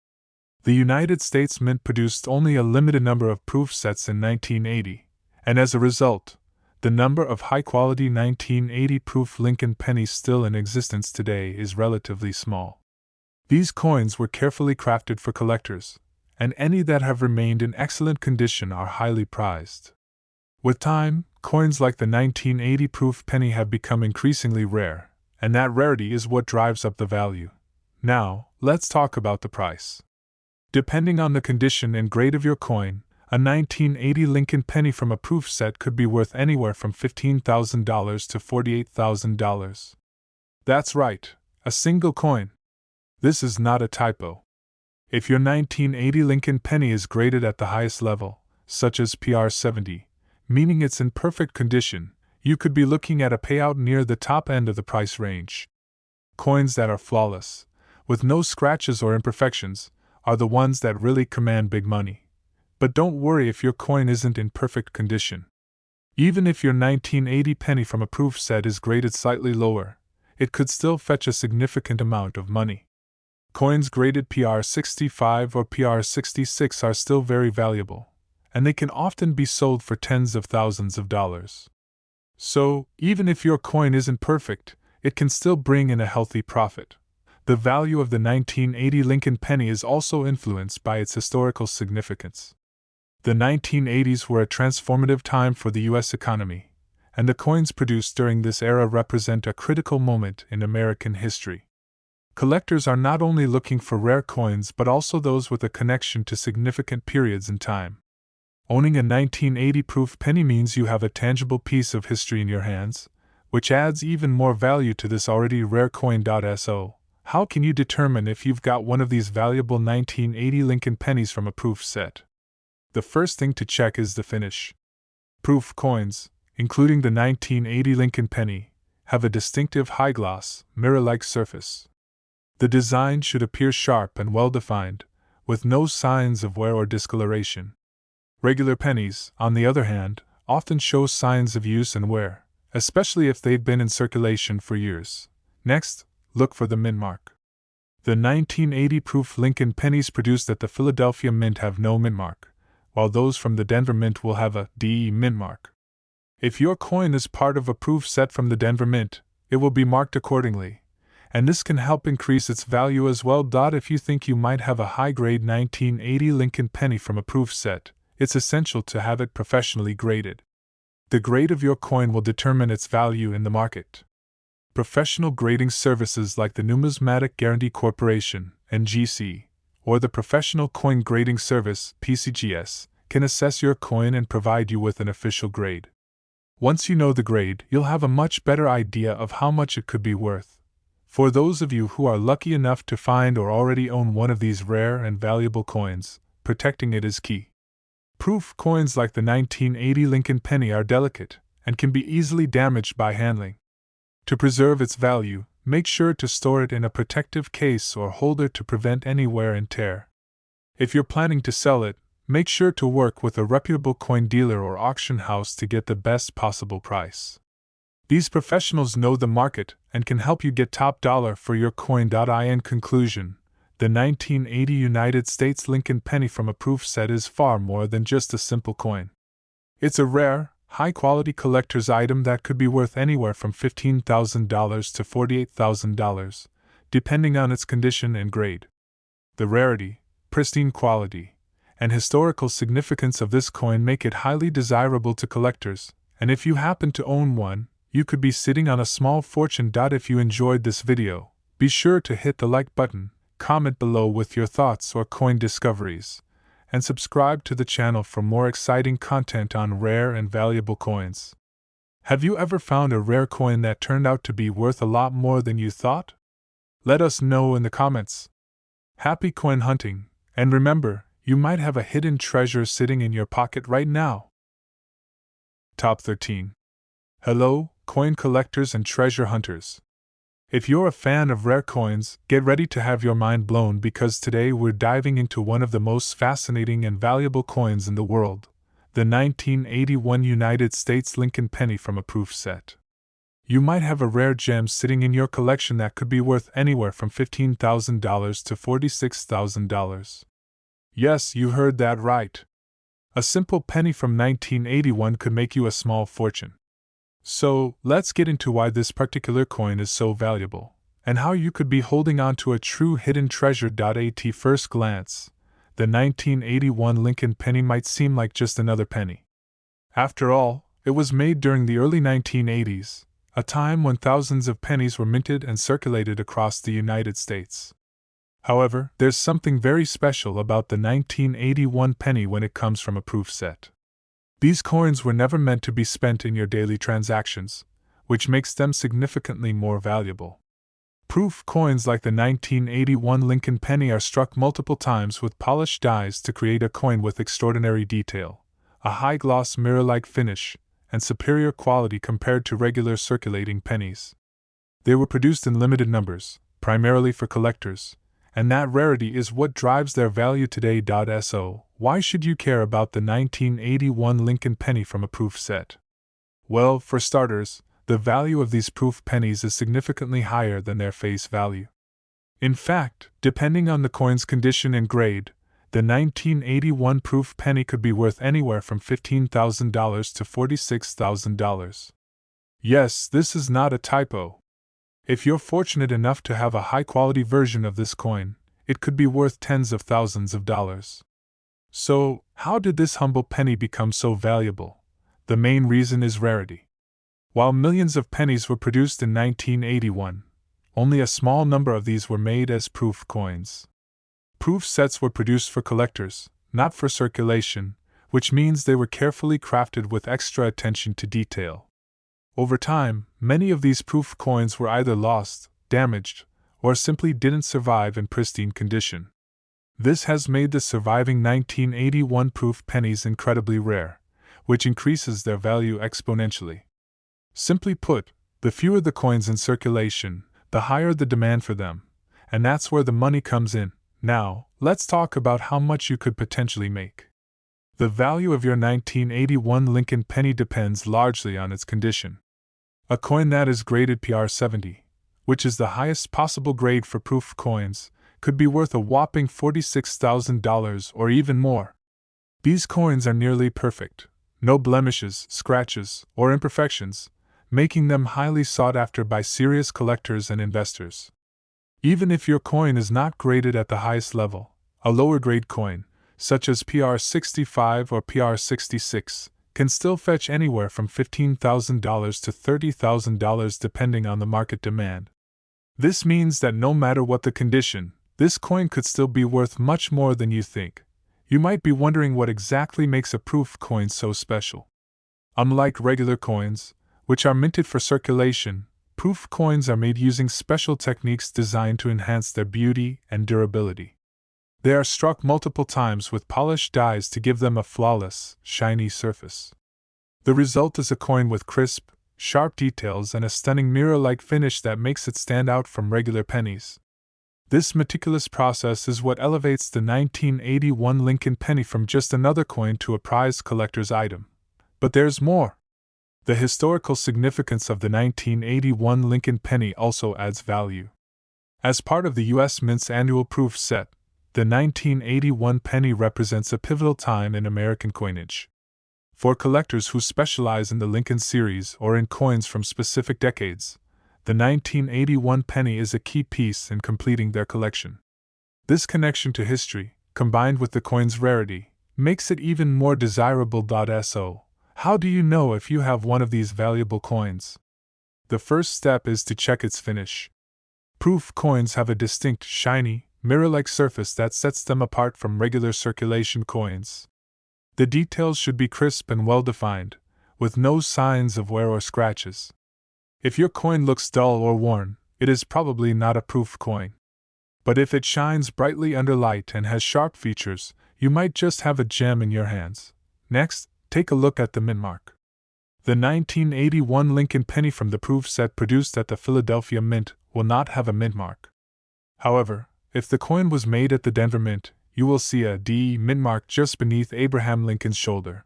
The United States Mint produced only a limited number of proof sets in 1980, and as a result, the number of high-quality 1980 proof Lincoln pennies still in existence today is relatively small. These coins were carefully crafted for collectors, and any that have remained in excellent condition are highly prized. With time, coins like the 1980 proof penny have become increasingly rare, and that rarity is what drives up the value. Now, let's talk about the price. Depending on the condition and grade of your coin, a 1980 Lincoln penny from a proof set could be worth anywhere from $15,000 to $48,000. That's right, a single coin. This is not a typo. If your 1980 Lincoln penny is graded at the highest level, such as PR 70, meaning it's in perfect condition, you could be looking at a payout near the top end of the price range. Coins that are flawless, with no scratches or imperfections, are the ones that really command big money. But don't worry if your coin isn't in perfect condition. Even if your 1980 penny from a proof set is graded slightly lower, it could still fetch a significant amount of money. Coins graded PR 65 or PR 66 are still very valuable, and they can often be sold for tens of thousands of dollars. So, even if your coin isn't perfect, it can still bring in a healthy profit. The value of the 1980 Lincoln penny is also influenced by its historical significance. The 1980s were a transformative time for the U.S. economy, and the coins produced during this era represent a critical moment in American history. Collectors are not only looking for rare coins but also those with a connection to significant periods in time. Owning a 1980 proof penny means you have a tangible piece of history in your hands, which adds even more value to this already rare coin. So, how can you determine if you've got one of these valuable 1980 Lincoln pennies from a proof set? The first thing to check is the finish. Proof coins, including the 1980 Lincoln penny, have a distinctive high-gloss, mirror-like surface. The design should appear sharp and well-defined, with no signs of wear or discoloration. Regular pennies, on the other hand, often show signs of use and wear, especially if they've been in circulation for years. Next, look for the mint mark. The 1980 proof Lincoln pennies produced at the Philadelphia Mint have no mint mark, while those from the Denver Mint will have a DE mint mark. If your coin is part of a proof set from the Denver Mint, it will be marked accordingly, and this can help increase its value as well. If you think you might have a high-grade 1980 Lincoln penny from a proof set, it's essential to have it professionally graded. The grade of your coin will determine its value in the market. Professional grading services like the Numismatic Guarantee Corporation, NGC, or the Professional Coin Grading Service, PCGS, can assess your coin and provide you with an official grade. Once you know the grade, you'll have a much better idea of how much it could be worth. For those of you who are lucky enough to find or already own one of these rare and valuable coins, protecting it is key. Proof coins like the 1980 Lincoln penny are delicate and can be easily damaged by handling. To preserve its value, make sure to store it in a protective case or holder to prevent any wear and tear. If you're planning to sell it, make sure to work with a reputable coin dealer or auction house to get the best possible price. These professionals know the market and can help you get top dollar for your coin. In conclusion, the 1980 United States Lincoln penny from a proof set is far more than just a simple coin. It's a rare, high-quality collector's item that could be worth anywhere from $15,000 to $48,000, depending on its condition and grade. The rarity, pristine quality, and historical significance of this coin make it highly desirable to collectors, and if you happen to own one, you could be sitting on a small fortune. If you enjoyed this video, be sure to hit the like button, comment below with your thoughts or coin discoveries, and subscribe to the channel for more exciting content on rare and valuable coins. Have you ever found a rare coin that turned out to be worth a lot more than you thought? Let us know in the comments. Happy coin hunting, and remember, you might have a hidden treasure sitting in your pocket right now. Top 13. Hello, coin collectors and treasure hunters. If you're a fan of rare coins, get ready to have your mind blown because today we're diving into one of the most fascinating and valuable coins in the world, the 1981 United States Lincoln penny from a proof set. You might have a rare gem sitting in your collection that could be worth anywhere from $15,000 to $46,000. Yes, you heard that right. A simple penny from 1981 could make you a small fortune. So, let's get into why this particular coin is so valuable, and how you could be holding on to a true hidden treasure. At first glance, the 1981 Lincoln penny might seem like just another penny. After all, it was made during the early 1980s, a time when thousands of pennies were minted and circulated across the United States. However, there's something very special about the 1981 penny when it comes from a proof set. These coins were never meant to be spent in your daily transactions, which makes them significantly more valuable. Proof coins like the 1981 Lincoln penny are struck multiple times with polished dies to create a coin with extraordinary detail, a high-gloss mirror-like finish, and superior quality compared to regular circulating pennies. They were produced in limited numbers, primarily for collectors, and that rarity is what drives their value today. So, why should you care about the 1981 Lincoln penny from a proof set? Well, for starters, the value of these proof pennies is significantly higher than their face value. In fact, depending on the coin's condition and grade, the 1981 proof penny could be worth anywhere from $15,000 to $46,000. Yes, this is not a typo. If you're fortunate enough to have a high-quality version of this coin, it could be worth tens of thousands of dollars. So, how did this humble penny become so valuable? The main reason is rarity. While millions of pennies were produced in 1981, only a small number of these were made as proof coins. Proof sets were produced for collectors, not for circulation, which means they were carefully crafted with extra attention to detail. Over time, many of these proof coins were either lost, damaged, or simply didn't survive in pristine condition. This has made the surviving 1981 proof pennies incredibly rare, which increases their value exponentially. Simply put, the fewer the coins in circulation, the higher the demand for them, and that's where the money comes in. Now, let's talk about how much you could potentially make. The value of your 1981 Lincoln penny depends largely on its condition. A coin that is graded PR 70, which is the highest possible grade for proof coins, could be worth a whopping $46,000 or even more. These coins are nearly perfect, no blemishes, scratches, or imperfections, making them highly sought after by serious collectors and investors. Even if your coin is not graded at the highest level, a lower grade coin, such as PR 65 or PR 66, can still fetch anywhere from $15,000 to $30,000 depending on the market demand. This means that no matter what the condition, this coin could still be worth much more than you think. You might be wondering what exactly makes a proof coin so special. Unlike regular coins, which are minted for circulation, proof coins are made using special techniques designed to enhance their beauty and durability. They are struck multiple times with polished dies to give them a flawless, shiny surface. The result is a coin with crisp, sharp details, and a stunning mirror-like finish that makes it stand out from regular pennies. This meticulous process is what elevates the 1981 Lincoln penny from just another coin to a prized collector's item. But there's more. The historical significance of the 1981 Lincoln penny also adds value. As part of the U.S. Mint's annual proof set, the 1981 penny represents a pivotal time in American coinage. For collectors who specialize in the Lincoln series or in coins from specific decades, the 1981 penny is a key piece in completing their collection. This connection to history, combined with the coin's rarity, makes it even more desirable. So, how do you know if you have one of these valuable coins? The first step is to check its finish. Proof coins have a distinct, shiny, mirror-like surface that sets them apart from regular circulation coins. The details should be crisp and well-defined, with no signs of wear or scratches. If your coin looks dull or worn, it is probably not a proof coin. But if it shines brightly under light and has sharp features, you might just have a gem in your hands. Next, take a look at the mint mark. The 1981 Lincoln penny from the proof set produced at the Philadelphia Mint will not have a mint mark. However, if the coin was made at the Denver Mint, you will see a D mint mark just beneath Abraham Lincoln's shoulder.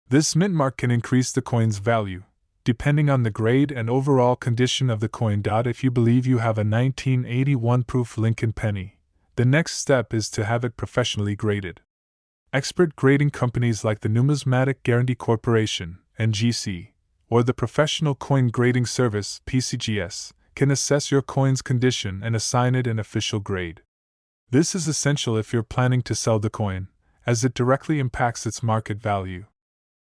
This mint mark can increase the coin's value, depending on the grade and overall condition of the coin. If you believe you have a 1981 proof Lincoln penny, the next step is to have it professionally graded. Expert grading companies like the Numismatic Guarantee Corporation, NGC, or the Professional Coin Grading Service, PCGS, can assess your coin's condition and assign it an official grade. This is essential if you're planning to sell the coin, as it directly impacts its market value.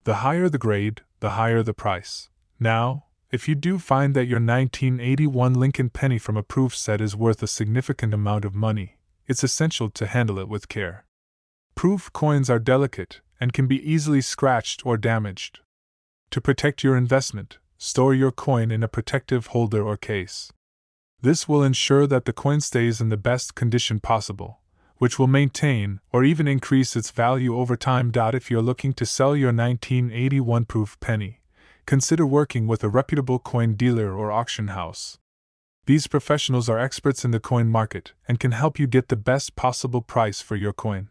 The higher the grade, the higher the price. Now, if you do find that your 1981 Lincoln penny from a proof set is worth a significant amount of money, it's essential to handle it with care. Proof coins are delicate and can be easily scratched or damaged. To protect your investment, store your coin in a protective holder or case. This will ensure that the coin stays in the best condition possible, which will maintain or even increase its value over time. If you're looking to sell your 1981 proof penny, consider working with a reputable coin dealer or auction house. These professionals are experts in the coin market and can help you get the best possible price for your coin.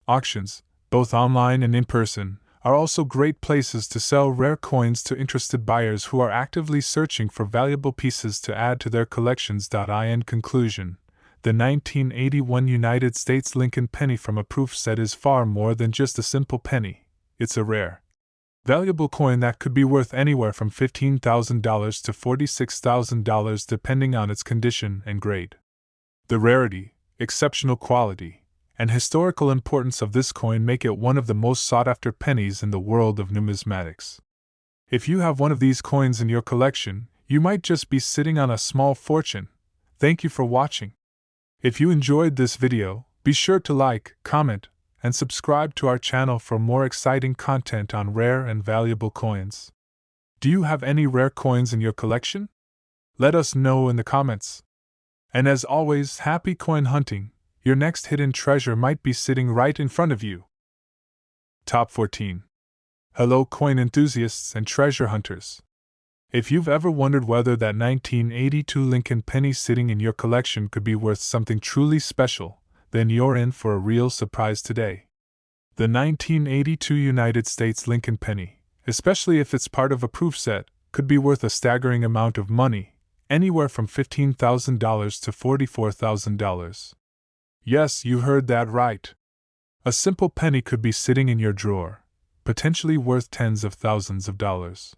Auctions, both online and in person, are also great places to sell rare coins to interested buyers who are actively searching for valuable pieces to add to their collections. In conclusion, the 1981 United States Lincoln penny from a proof set is far more than just a simple penny. It's a rare, valuable coin that could be worth anywhere from $15,000 to $46,000 depending on its condition and grade. The rarity, exceptional quality, and historical importance of this coin make it one of the most sought-after pennies in the world of numismatics. If you have one of these coins in your collection, you might just be sitting on a small fortune. Thank you for watching. If you enjoyed this video, be sure to like, comment, and subscribe to our channel for more exciting content on rare and valuable coins. Do you have any rare coins in your collection? Let us know in the comments. And as always, happy coin hunting! Your next hidden treasure might be sitting right in front of you. Top 14. Hello coin enthusiasts and treasure hunters. If you've ever wondered whether that 1982 Lincoln penny sitting in your collection could be worth something truly special, then you're in for a real surprise today. The 1982 United States Lincoln penny, especially if it's part of a proof set, could be worth a staggering amount of money, anywhere from $15,000 to $44,000. Yes, you heard that right. A simple penny could be sitting in your drawer, potentially worth tens of thousands of dollars.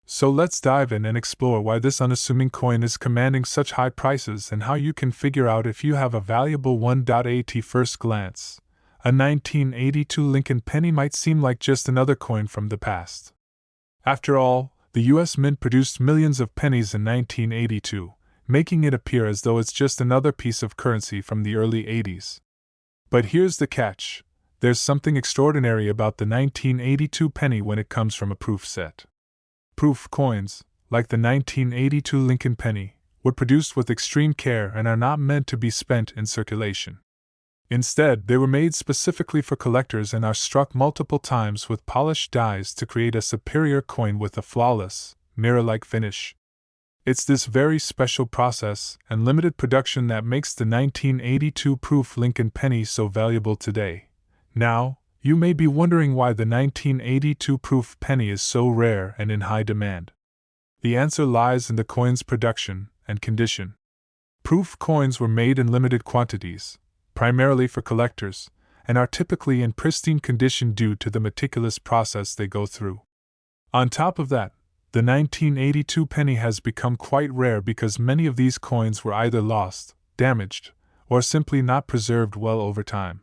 So let's dive in and explore why this unassuming coin is commanding such high prices and how you can figure out if you have a valuable one. At first glance, a 1982 Lincoln penny might seem like just another coin from the past. After all, the U.S. Mint produced millions of pennies in 1982. Making it appear as though it's just another piece of currency from the early 80s. But here's the catch. There's something extraordinary about the 1982 penny when it comes from a proof set. Proof coins, like the 1982 Lincoln penny, were produced with extreme care and are not meant to be spent in circulation. Instead, they were made specifically for collectors and are struck multiple times with polished dies to create a superior coin with a flawless, mirror-like finish. It's this very special process and limited production that makes the 1982 proof Lincoln penny so valuable today. Now, you may be wondering why the 1982 proof penny is so rare and in high demand. The answer lies in the coin's production and condition. Proof coins were made in limited quantities, primarily for collectors, and are typically in pristine condition due to the meticulous process they go through. On top of that, the 1982 penny has become quite rare because many of these coins were either lost, damaged, or simply not preserved well over time.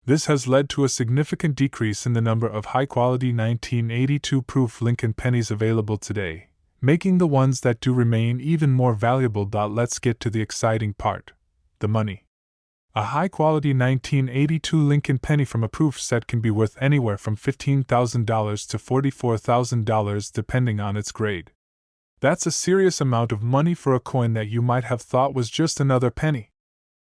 This has led to a significant decrease in the number of high-quality 1982 proof Lincoln pennies available today, making the ones that do remain even more valuable. Let's get to the exciting part: the money. A high-quality 1982 Lincoln penny from a proof set can be worth anywhere from $15,000 to $44,000 depending on its grade. That's a serious amount of money for a coin that you might have thought was just another penny.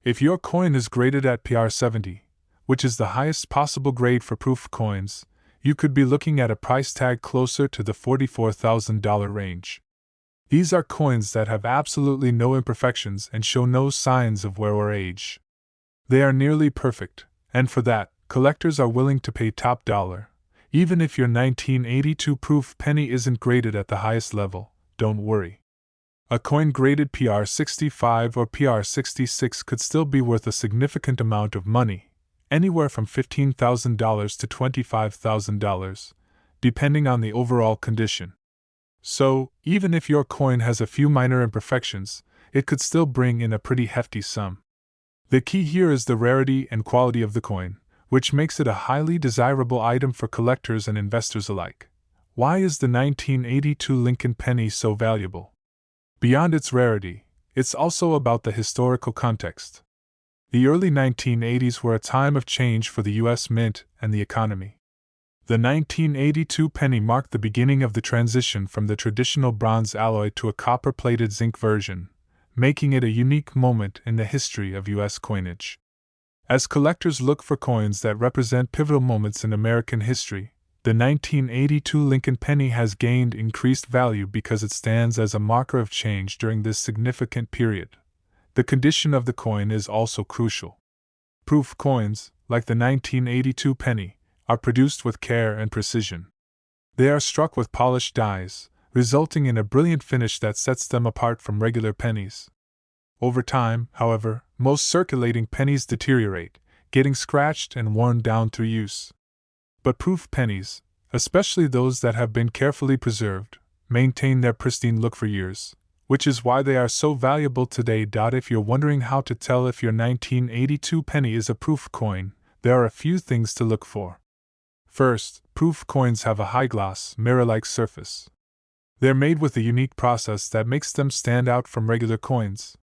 If your coin is graded at PR 70, which is the highest possible grade for proof coins, you could be looking at a price tag closer to the $44,000 range. These are coins that have absolutely no imperfections and show no signs of wear or age. They are nearly perfect, and for that, collectors are willing to pay top dollar. Even if your 1982 proof penny isn't graded at the highest level, don't worry. A coin graded PR 65 or PR 66 could still be worth a significant amount of money, anywhere from $15,000 to $25,000, depending on the overall condition. So, even if your coin has a few minor imperfections, it could still bring in a pretty hefty sum. The key here is the rarity and quality of the coin, which makes it a highly desirable item for collectors and investors alike. Why is the 1982 Lincoln penny so valuable? Beyond its rarity, it's also about the historical context. The early 1980s were a time of change for the U.S. Mint and the economy. The 1982 penny marked the beginning of the transition from the traditional bronze alloy to a copper-plated zinc version, making it a unique moment in the history of U.S. coinage. As collectors look for coins that represent pivotal moments in American history, the 1982 Lincoln penny has gained increased value because it stands as a marker of change during this significant period. The condition of the coin is also crucial. Proof coins, like the 1982 penny, are produced with care and precision. They are struck with polished dies, resulting in a brilliant finish that sets them apart from regular pennies. Over time, however, most circulating pennies deteriorate, getting scratched and worn down through use. But proof pennies, especially those that have been carefully preserved, maintain their pristine look for years, which is why they are so valuable today. If you're wondering how to tell if your 1982 penny is a proof coin, there are a few things to look for. First, proof coins have a high-gloss, mirror-like surface. They're made with a unique process that makes them stand out from regular coins.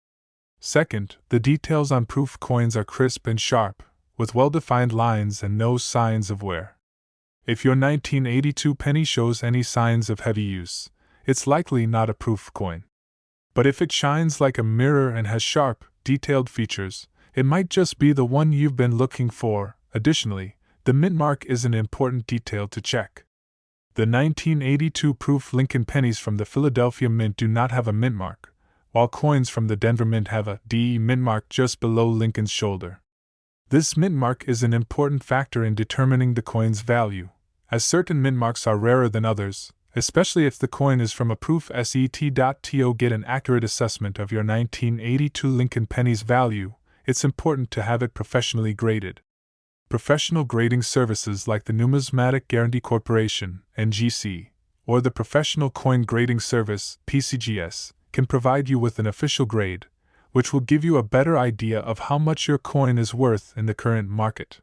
Second, the details on proof coins are crisp and sharp, with well-defined lines and no signs of wear. If your 1982 penny shows any signs of heavy use, it's likely not a proof coin. But if it shines like a mirror and has sharp, detailed features, it might just be the one you've been looking for. Additionally, the mint mark is an important detail to check. The 1982 proof Lincoln pennies from the Philadelphia Mint do not have a mint mark, while coins from the Denver Mint have a DE mint mark just below Lincoln's shoulder. This mint mark is an important factor in determining the coin's value, as certain mint marks are rarer than others, especially if the coin is from a proof set. To get an accurate assessment of your 1982 Lincoln penny's value, it's important to have it professionally graded. Professional grading services like the Numismatic Guarantee Corporation, NGC, or the Professional Coin Grading Service, PCGS, can provide you with an official grade, which will give you a better idea of how much your coin is worth in the current market.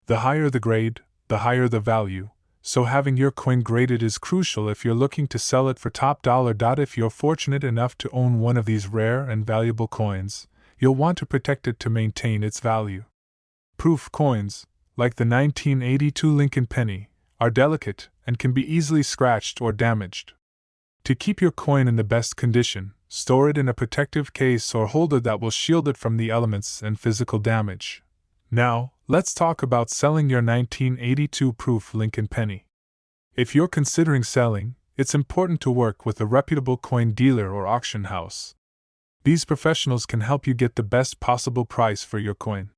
The higher the grade, the higher the value, so having your coin graded is crucial if you're looking to sell it for top dollar. If you're fortunate enough to own one of these rare and valuable coins, you'll want to protect it to maintain its value. Proof coins, like the 1982 Lincoln penny, are delicate and can be easily scratched or damaged. To keep your coin in the best condition, store it in a protective case or holder that will shield it from the elements and physical damage. Now, let's talk about selling your 1982 proof Lincoln penny. If you're considering selling, it's important to work with a reputable coin dealer or auction house. These professionals can help you get the best possible price for your coin.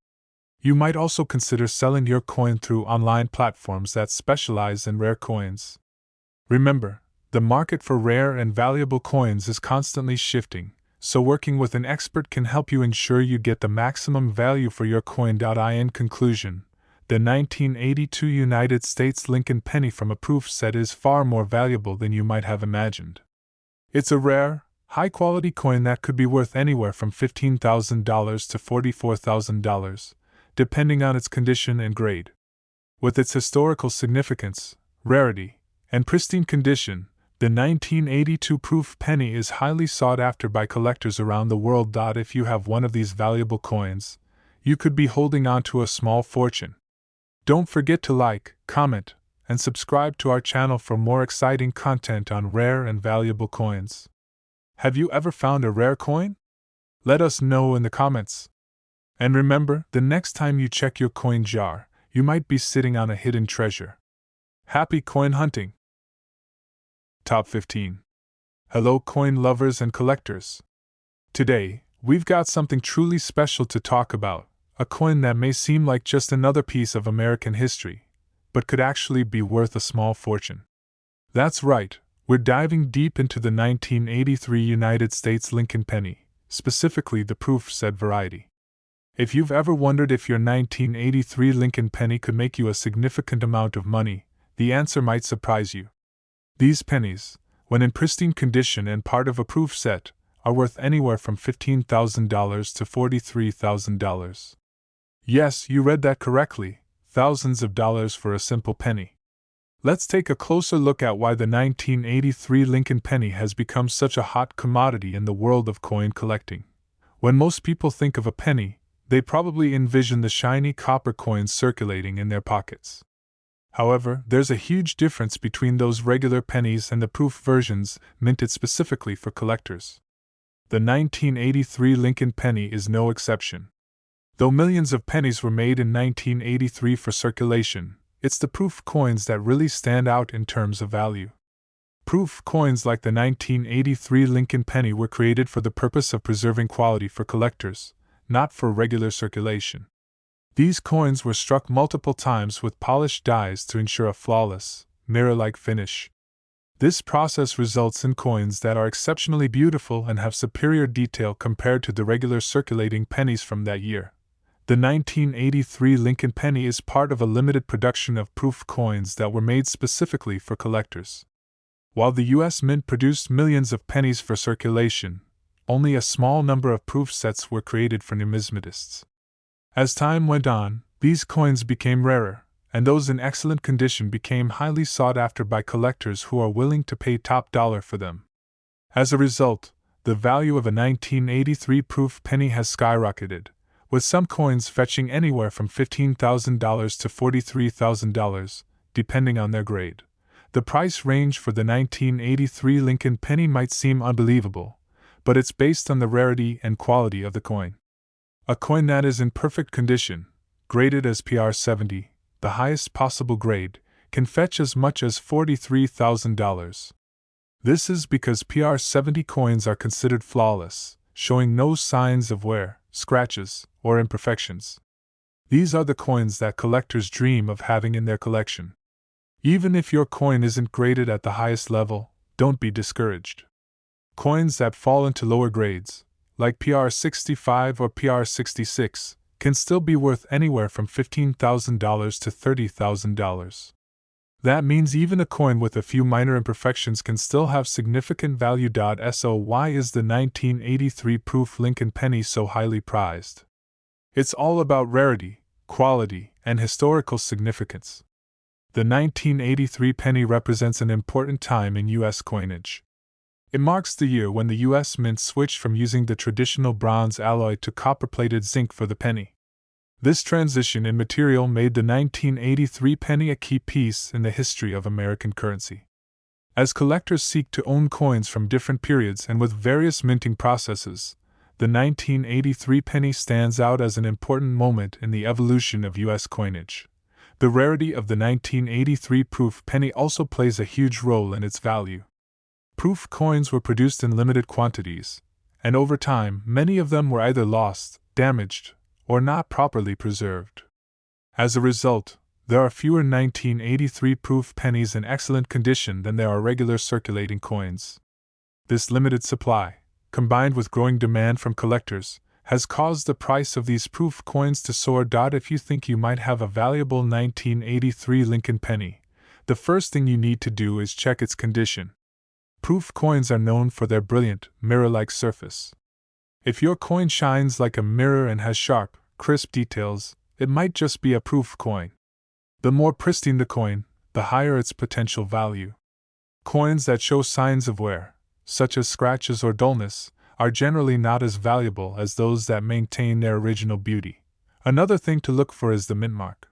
You might also consider selling your coin through online platforms that specialize in rare coins. Remember, the market for rare and valuable coins is constantly shifting, so working with an expert can help you ensure you get the maximum value for your coin. In conclusion, the 1982 United States Lincoln penny from a proof set is far more valuable than you might have imagined. It's a rare, high-quality coin that could be worth anywhere from $15,000 to $44,000, depending on its condition and grade. With its historical significance, rarity, and pristine condition, the 1982 proof penny is highly sought after by collectors around the world. If you have one of these valuable coins, you could be holding on to a small fortune. Don't forget to like, comment, and subscribe to our channel for more exciting content on rare and valuable coins. Have you ever found a rare coin? Let us know in the comments. And remember, the next time you check your coin jar, you might be sitting on a hidden treasure. Happy coin hunting! Top 15. Hello coin lovers and collectors. Today, we've got something truly special to talk about, a coin that may seem like just another piece of American history, but could actually be worth a small fortune. That's right, we're diving deep into the 1983 United States Lincoln penny, specifically the proof set variety. If you've ever wondered if your 1983 Lincoln penny could make you a significant amount of money, the answer might surprise you. These pennies, when in pristine condition and part of a proof set, are worth anywhere from $15,000 to $43,000. Yes, you read that correctly, thousands of dollars for a simple penny. Let's take a closer look at why the 1983 Lincoln penny has become such a hot commodity in the world of coin collecting. When most people think of a penny, they probably envision the shiny copper coins circulating in their pockets. However, there's a huge difference between those regular pennies and the proof versions minted specifically for collectors. The 1983 Lincoln penny is no exception. Though millions of pennies were made in 1983 for circulation, it's the proof coins that really stand out in terms of value. Proof coins like the 1983 Lincoln penny were created for the purpose of preserving quality for collectors, not for regular circulation. These coins were struck multiple times with polished dies to ensure a flawless, mirror-like finish. This process results in coins that are exceptionally beautiful and have superior detail compared to the regular circulating pennies from that year. The 1983 Lincoln penny is part of a limited production of proof coins that were made specifically for collectors. While the U.S. Mint produced millions of pennies for circulation, only a small number of proof sets were created for numismatists. As time went on, these coins became rarer, and those in excellent condition became highly sought after by collectors who are willing to pay top dollar for them. As a result, the value of a 1983 proof penny has skyrocketed, with some coins fetching anywhere from $15,000 to $43,000, depending on their grade. The price range for the 1983 Lincoln penny might seem unbelievable, but it's based on the rarity and quality of the coin. A coin that is in perfect condition, graded as PR 70, the highest possible grade, can fetch as much as $43,000. This is because PR 70 coins are considered flawless, showing no signs of wear, scratches, or imperfections. These are the coins that collectors dream of having in their collection. Even if your coin isn't graded at the highest level, don't be discouraged. Coins that fall into lower grades, like PR 65 or PR 66, can still be worth anywhere from $15,000 to $30,000. That means even a coin with a few minor imperfections can still have significant value. So why is the 1983 proof Lincoln penny so highly prized? It's all about rarity, quality, and historical significance. The 1983 penny represents an important time in U.S. coinage. It marks the year when the U.S. Mint switched from using the traditional bronze alloy to copper-plated zinc for the penny. This transition in material made the 1983 penny a key piece in the history of American currency. As collectors seek to own coins from different periods and with various minting processes, the 1983 penny stands out as an important moment in the evolution of U.S. coinage. The rarity of the 1983 proof penny also plays a huge role in its value. Proof coins were produced in limited quantities, and over time, many of them were either lost, damaged, or not properly preserved. As a result, there are fewer 1983 proof pennies in excellent condition than there are regular circulating coins. This limited supply, combined with growing demand from collectors, has caused the price of these proof coins to soar. If you think you might have a valuable 1983 Lincoln penny, the first thing you need to do is check its condition. Proof coins are known for their brilliant, mirror-like surface. If your coin shines like a mirror and has sharp, crisp details, it might just be a proof coin. The more pristine the coin, the higher its potential value. Coins that show signs of wear, such as scratches or dullness, are generally not as valuable as those that maintain their original beauty. Another thing to look for is the mint mark.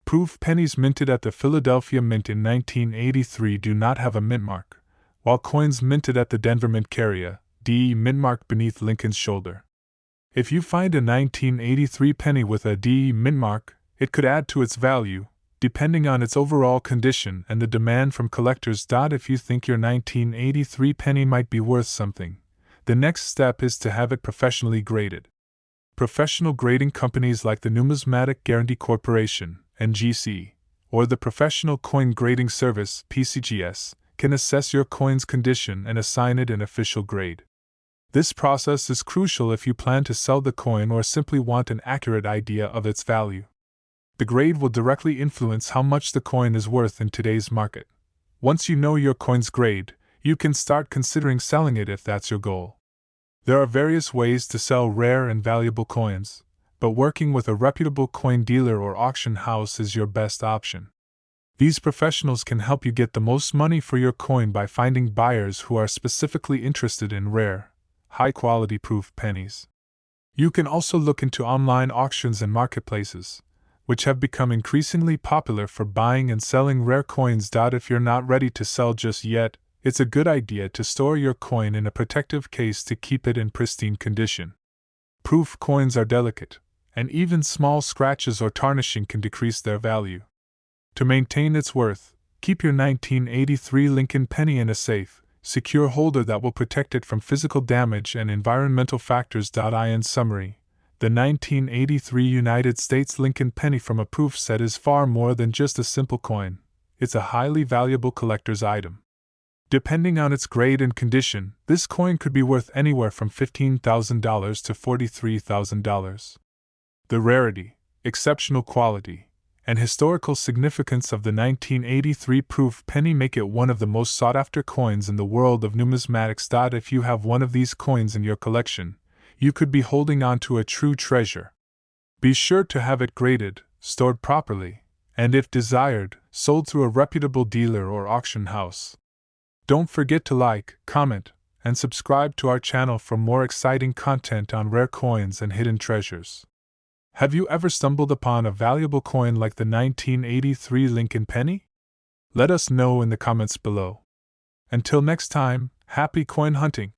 Proof pennies minted at the Philadelphia Mint in 1983 do not have a mint mark, while coins minted at the Denver Mint carry a DE mint mark beneath Lincoln's shoulder. If you find a 1983 penny with a DE mint mark, it could add to its value, depending on its overall condition and the demand from collectors. If you think your 1983 penny might be worth something, the next step is to have it professionally graded. Professional grading companies like the Numismatic Guarantee Corporation, NGC, or the Professional Coin Grading Service, PCGS, can assess your coin's condition and assign it an official grade. This process is crucial if you plan to sell the coin or simply want an accurate idea of its value. The grade will directly influence how much the coin is worth in today's market. Once you know your coin's grade, you can start considering selling it if that's your goal. There are various ways to sell rare and valuable coins, but working with a reputable coin dealer or auction house is your best option. These professionals can help you get the most money for your coin by finding buyers who are specifically interested in rare, high-quality proof pennies. You can also look into online auctions and marketplaces, which have become increasingly popular for buying and selling rare coins. If you're not ready to sell just yet, it's a good idea to store your coin in a protective case to keep it in pristine condition. Proof coins are delicate, and even small scratches or tarnishing can decrease their value. To maintain its worth, keep your 1983 Lincoln penny in a safe, secure holder that will protect it from physical damage and environmental factors. In summary, the 1983 United States Lincoln penny from a proof set is far more than just a simple coin. It's a highly valuable collector's item. Depending on its grade and condition, this coin could be worth anywhere from $15,000 to $43,000. The rarity, exceptional quality, and historical significance of the 1983 proof penny make it one of the most sought-after coins in the world of numismatics. If you have one of these coins in your collection, you could be holding on to a true treasure. Be sure to have it graded, stored properly, and if desired, sold through a reputable dealer or auction house. Don't forget to like, comment, and subscribe to our channel for more exciting content on rare coins and hidden treasures. Have you ever stumbled upon a valuable coin like the 1983 Lincoln penny? Let us know in the comments below. Until next time, happy coin hunting!